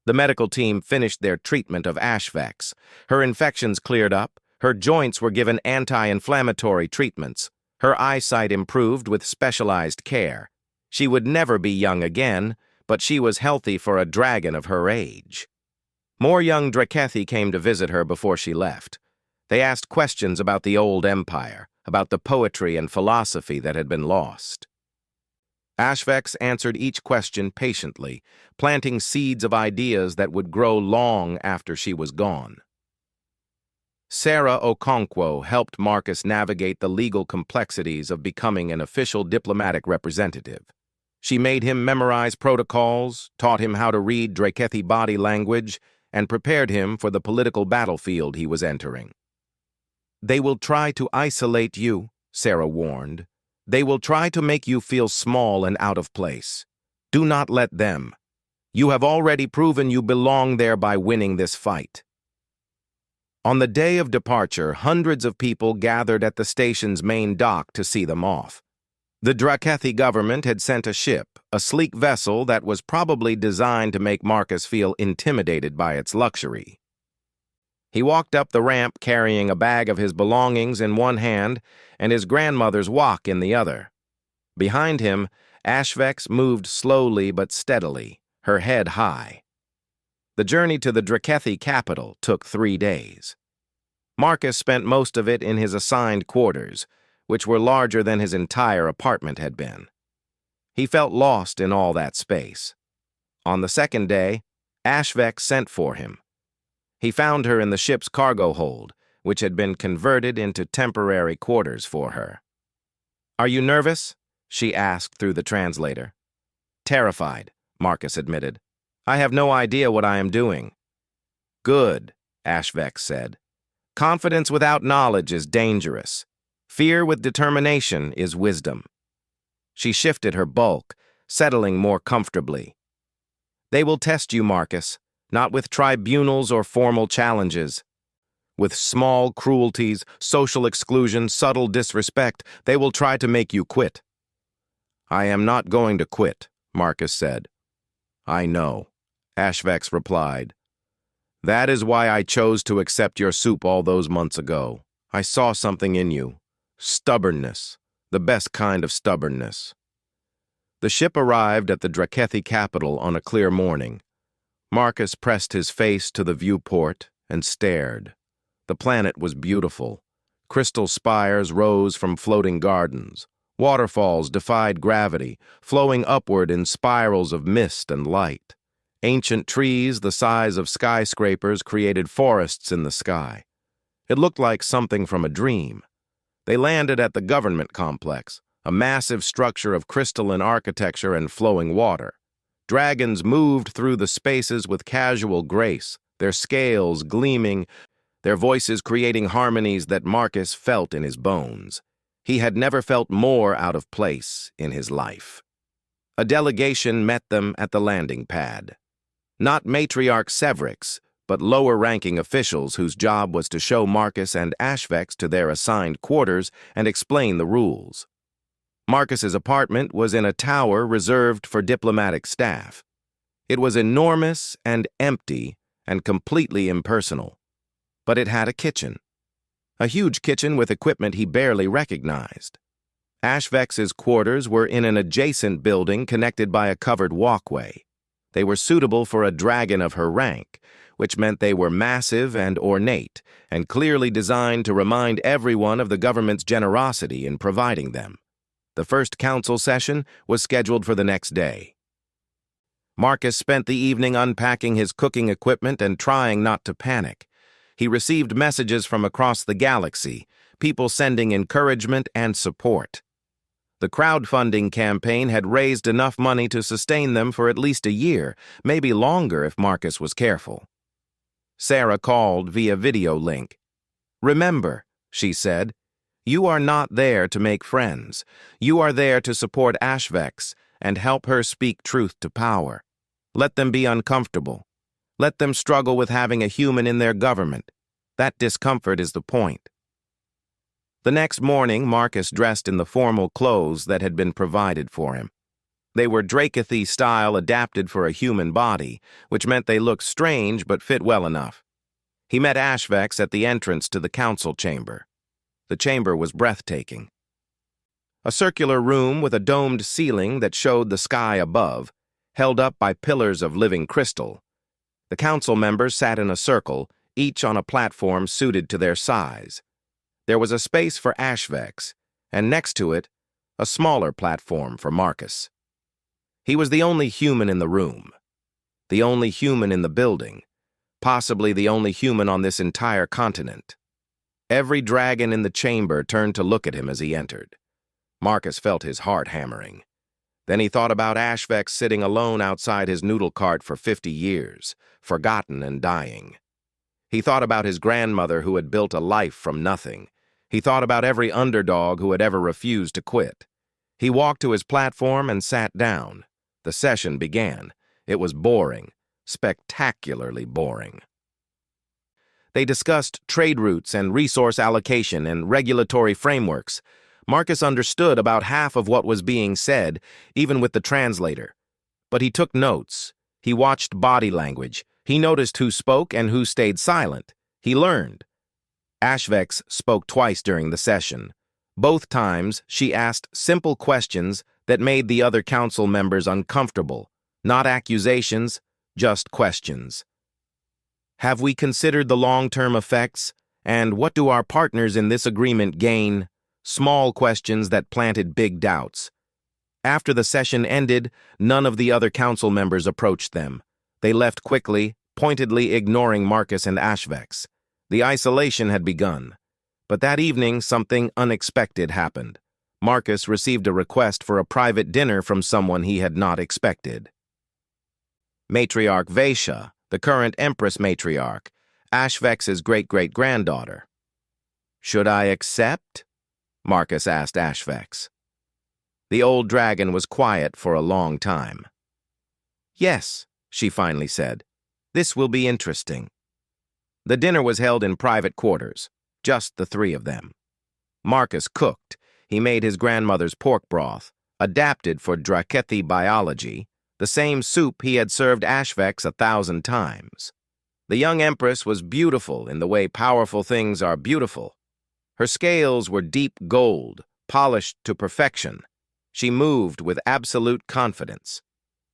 The medical team finished their treatment of HFX. Her infections cleared up, her joints were given anti-inflammatory treatments, her eyesight improved with specialized care. She would never be young again, but she was healthy for a dragon of her age. More young Drakethi came to visit her before she left. They asked questions about the old empire, about the poetry and philosophy that had been lost. HFX answered each question patiently, planting seeds of ideas that would grow long after she was gone. Sarah Okonkwo helped Marcus navigate the legal complexities of becoming an official diplomatic representative. She made him memorize protocols, taught him how to read Drakethi body language, and prepared him for the political battlefield he was entering. "They will try to isolate you," Sarah warned. "They will try to make you feel small and out of place. Do not let them. You have already proven you belong there by winning this fight." On the day of departure, hundreds of people gathered at the station's main dock to see them off. The Drakethi government had sent a ship, a sleek vessel that was probably designed to make Marcus feel intimidated by its luxury. He walked up the ramp carrying a bag of his belongings in one hand and his grandmother's wok in the other. Behind him, HFX moved slowly but steadily, her head high. The journey to the Drakethi capital took 3 days. Marcus spent most of it in his assigned quarters, which were larger than his entire apartment had been. He felt lost in all that space. On the second day, HFX sent for him. He found her in the ship's cargo hold, which had been converted into temporary quarters for her. "Are you nervous?" she asked through the translator. "Terrified," Marcus admitted. "I have no idea what I am doing." "Good," HFX said. "Confidence without knowledge is dangerous. Fear with determination is wisdom." She shifted her bulk, settling more comfortably. "They will test you, Marcus, not with tribunals or formal challenges. With small cruelties, social exclusion, subtle disrespect, they will try to make you quit." "I am not going to quit," Marcus said. "I know," HFX replied. "That is why I chose to accept your soup all those months ago. I saw something in you. Stubbornness. The best kind of stubbornness." The ship arrived at the Drakethi capital on a clear morning. Marcus pressed his face to the viewport and stared. The planet was beautiful. Crystal spires rose from floating gardens. Waterfalls defied gravity, flowing upward in spirals of mist and light. Ancient trees the size of skyscrapers created forests in the sky. It looked like something from a dream. They landed at the government complex, a massive structure of crystalline architecture and flowing water. Dragons moved through the spaces with casual grace, their scales gleaming, their voices creating harmonies that Marcus felt in his bones. He had never felt more out of place in his life. A delegation met them at the landing pad. Not Matriarch Severix, but lower-ranking officials whose job was to show Marcus and HFX to their assigned quarters and explain the rules. Marcus's apartment was in a tower reserved for diplomatic staff. It was enormous and empty and completely impersonal. But it had a kitchen. A huge kitchen with equipment he barely recognized. HFX's quarters were in an adjacent building connected by a covered walkway. They were suitable for a dragon of her rank, which meant they were massive and ornate, and clearly designed to remind everyone of the government's generosity in providing them. The first council session was scheduled for the next day. Marcus spent the evening unpacking his cooking equipment and trying not to panic. He received messages from across the galaxy, people sending encouragement and support. The crowdfunding campaign had raised enough money to sustain them for at least a year, maybe longer if Marcus was careful. Sarah called via video link. "Remember," she said, "you are not there to make friends. You are there to support Ashvex and help her speak truth to power. Let them be uncomfortable. Let them struggle with having a human in their government. That discomfort is the point." The next morning, Marcus dressed in the formal clothes that had been provided for him. They were Drakathy style adapted for a human body, which meant they looked strange but fit well enough. He met Ashvex at the entrance to the council chamber. The chamber was breathtaking. A circular room with a domed ceiling that showed the sky above, held up by pillars of living crystal. The council members sat in a circle, each on a platform suited to their size. There was a space for Ashvex, and next to it, a smaller platform for Marcus. He was the only human in the room, the only human in the building, possibly the only human on this entire continent. Every dragon in the chamber turned to look at him as he entered. Marcus felt his heart hammering. Then he thought about Ashvex sitting alone outside his noodle cart for 50 years, forgotten and dying. He thought about his grandmother who had built a life from nothing. He thought about every underdog who had ever refused to quit. He walked to his platform and sat down. The session began. It was boring, spectacularly boring. They discussed trade routes and resource allocation and regulatory frameworks. Marcus understood about half of what was being said, even with the translator. But he took notes. He watched body language. He noticed who spoke and who stayed silent. He learned. Ashvex spoke twice during the session. Both times, she asked simple questions that made the other council members uncomfortable. Not accusations, just questions. Have we considered the long-term effects? And what do our partners in this agreement gain? Small questions that planted big doubts. After the session ended, none of the other council members approached them. They left quickly, pointedly ignoring Marcus and Ashvex. The isolation had begun. But that evening, something unexpected happened. Marcus received a request for a private dinner from someone he had not expected. Matriarch Vaisha, the current Empress Matriarch, Ashvex's great-great-granddaughter. "Should I accept?" Marcus asked Ashvex. The old dragon was quiet for a long time. "Yes," she finally said. "This will be interesting." The dinner was held in private quarters, just the three of them. Marcus cooked. He made his grandmother's pork broth, adapted for Drakathy biology, the same soup he had served Ashvex 1,000 times. The young empress was beautiful in the way powerful things are beautiful. Her scales were deep gold, polished to perfection. She moved with absolute confidence.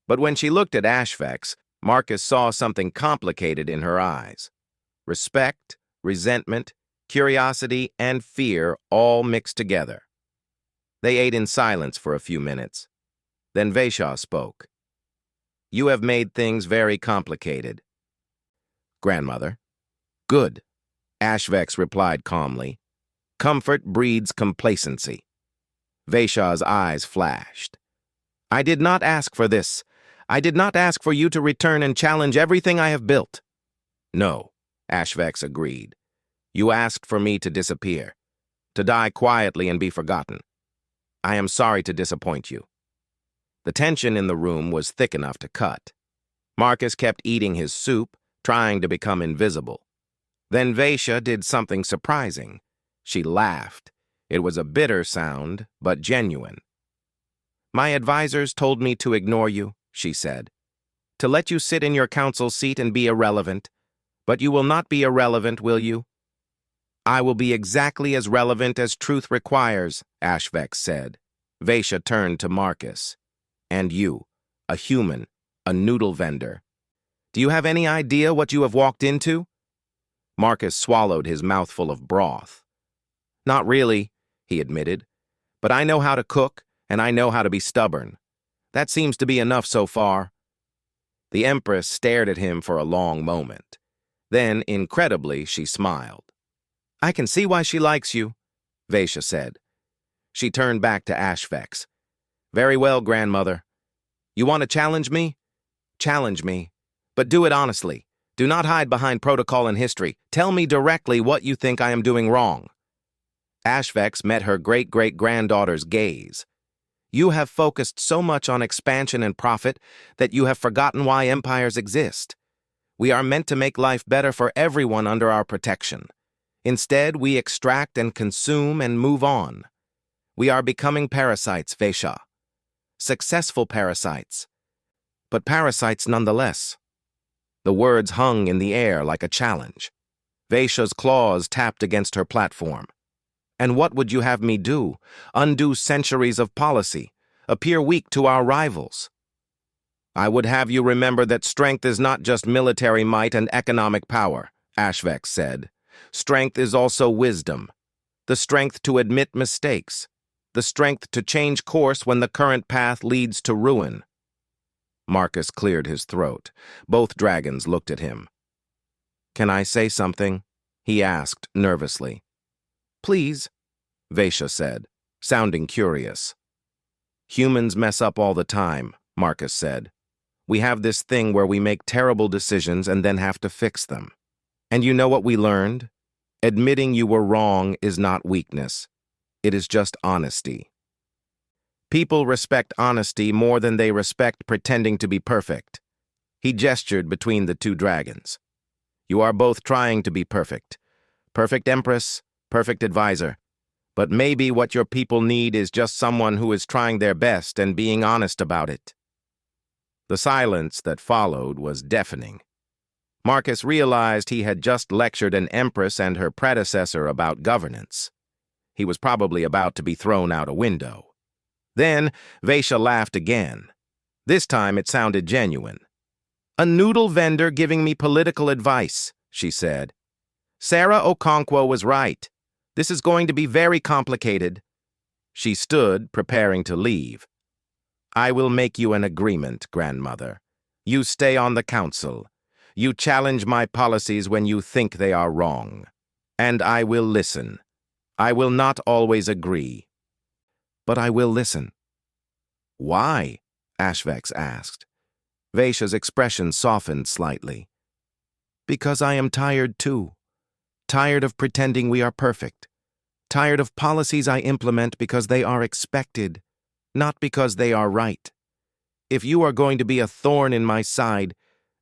But when she looked at Ashvex, Marcus saw something complicated in her eyes. Respect, resentment, curiosity, and fear all mixed together. They ate in silence for a few minutes. Then Vaisha spoke. "You have made things very complicated." "Grandmother." "Good," Ashvex replied calmly. "Comfort breeds complacency." Vaisha's eyes flashed. "I did not ask for this. I did not ask for you to return and challenge everything I have built." "No," Ashvex agreed. "You asked for me to disappear, to die quietly and be forgotten. I am sorry to disappoint you." The tension in the room was thick enough to cut. Marcus kept eating his soup, trying to become invisible. Then Vaisha did something surprising. She laughed. It was a bitter sound, but genuine. "My advisors told me to ignore you," she said. "To let you sit in your council seat and be irrelevant. But you will not be irrelevant, will you?" "I will be exactly as relevant as truth requires," Ashvex said. Vaisha turned to Marcus. "And you, a human, a noodle vendor. Do you have any idea what you have walked into?" Marcus swallowed his mouthful of broth. "Not really," he admitted. "But I know how to cook, and I know how to be stubborn. That seems to be enough so far." The Empress stared at him for a long moment. Then, incredibly, she smiled. "I can see why she likes you," Vaisha said. She turned back to Ashvex. "Very well, grandmother. You want to challenge me? Challenge me, but do it honestly. Do not hide behind protocol and history. Tell me directly what you think I am doing wrong. Ashvex met her great-great-granddaughter's gaze. You have focused so much on expansion and profit that you have forgotten why empires exist. We are meant to make life better for everyone under our protection. Instead, we extract and consume and move on. We are becoming parasites, Vesha. Successful parasites. But parasites nonetheless. The words hung in the air like a challenge. Vesha's claws tapped against her platform. And what would you have me do? Undo centuries of policy? Appear weak to our rivals? I would have you remember that strength is not just military might and economic power, Ashvex said. Strength is also wisdom. The strength to admit mistakes. The strength to change course when the current path leads to ruin. Marcus cleared his throat. Both dragons looked at him. Can I say something? He asked nervously. Please, Vesha said, sounding curious. Humans mess up all the time, Marcus said. We have this thing where we make terrible decisions and then have to fix them. And you know what we learned? Admitting you were wrong is not weakness. It is just honesty. People respect honesty more than they respect pretending to be perfect. He gestured between the two dragons. You are both trying to be perfect. Perfect empress, perfect advisor. But maybe what your people need is just someone who is trying their best and being honest about it. The silence that followed was deafening. Marcus realized he had just lectured an empress and her predecessor about governance. He was probably about to be thrown out a window. Then Vesha laughed again. This time it sounded genuine. A noodle vendor giving me political advice, she said. Sarah Okonkwo was right. This is going to be very complicated. She stood, preparing to leave. I will make you an agreement, grandmother. You stay on the council. You challenge my policies when you think they are wrong. And I will listen. I will not always agree. But I will listen. Why? Ashvex asked. Vesha's expression softened slightly. Because I am tired too. Tired of pretending we are perfect. Tired of policies I implement because they are expected, not because they are right. If you are going to be a thorn in my side,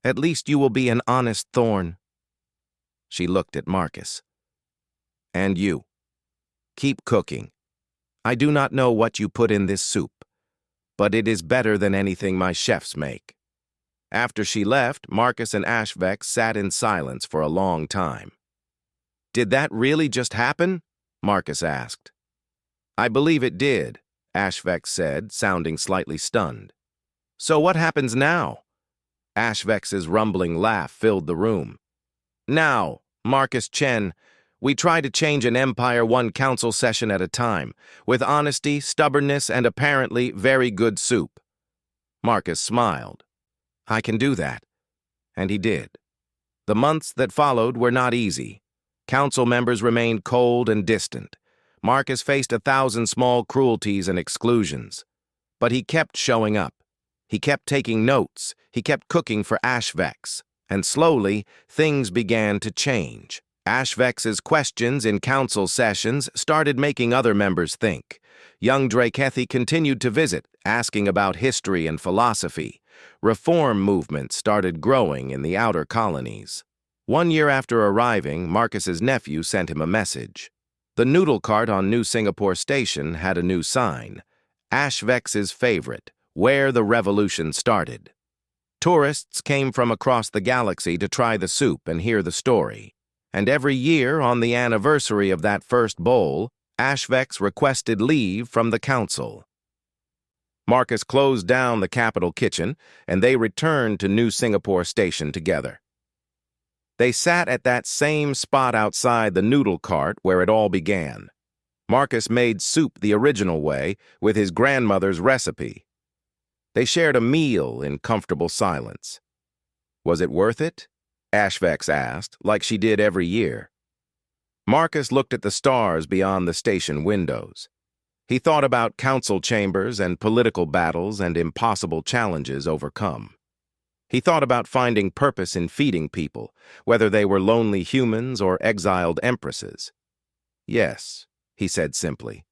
at least you will be an honest thorn. She looked at Marcus. And you. Keep cooking. I do not know what you put in this soup, but it is better than anything my chefs make. After she left, Marcus and Ashvex sat in silence for a long time. Did that really just happen? Marcus asked. I believe it did, Ashvex said, sounding slightly stunned. So what happens now? Ashvex's rumbling laugh filled the room. Now, Marcus Chen, we try to change an empire one council session at a time, with honesty, stubbornness, and apparently very good soup. Marcus smiled. I can do that. And he did. The months that followed were not easy. Council members remained cold and distant. Marcus faced 1,000 small cruelties and exclusions. But he kept showing up. He kept taking notes. He kept cooking for Ashvex. And slowly, things began to change. Ashvex's questions in council sessions started making other members think. Young Drakethi continued to visit, asking about history and philosophy. Reform movements started growing in the outer colonies. 1 year after arriving, Marcus's nephew sent him a message. The noodle cart on New Singapore Station had a new sign. Ashvex's favorite, where the revolution started. Tourists came from across the galaxy to try the soup and hear the story. And every year, on the anniversary of that first bowl, Ashvex requested leave from the council. Marcus closed down the capital kitchen, and they returned to New Singapore Station together. They sat at that same spot outside the noodle cart where it all began. Marcus made soup the original way, with his grandmother's recipe. They shared a meal in comfortable silence. Was it worth it? Ashvex asked, like she did every year. Marcus looked at the stars beyond the station windows. He thought about council chambers and political battles and impossible challenges overcome. He thought about finding purpose in feeding people, whether they were lonely humans or exiled empresses. Yes, he said simply.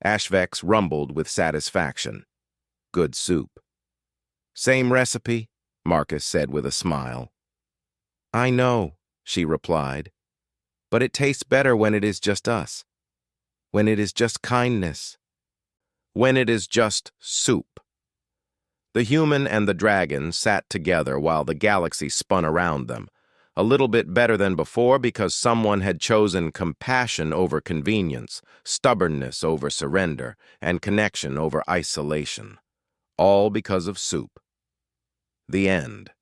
Ashvex rumbled with satisfaction. Good soup. Same recipe, Marcus said with a smile. I know, she replied, but it tastes better when it is just us. When it is just kindness. When it is just soup. The human and the dragon sat together while the galaxy spun around them, a little bit better than before because someone had chosen compassion over convenience, stubbornness over surrender, and connection over isolation. All because of soup. The end.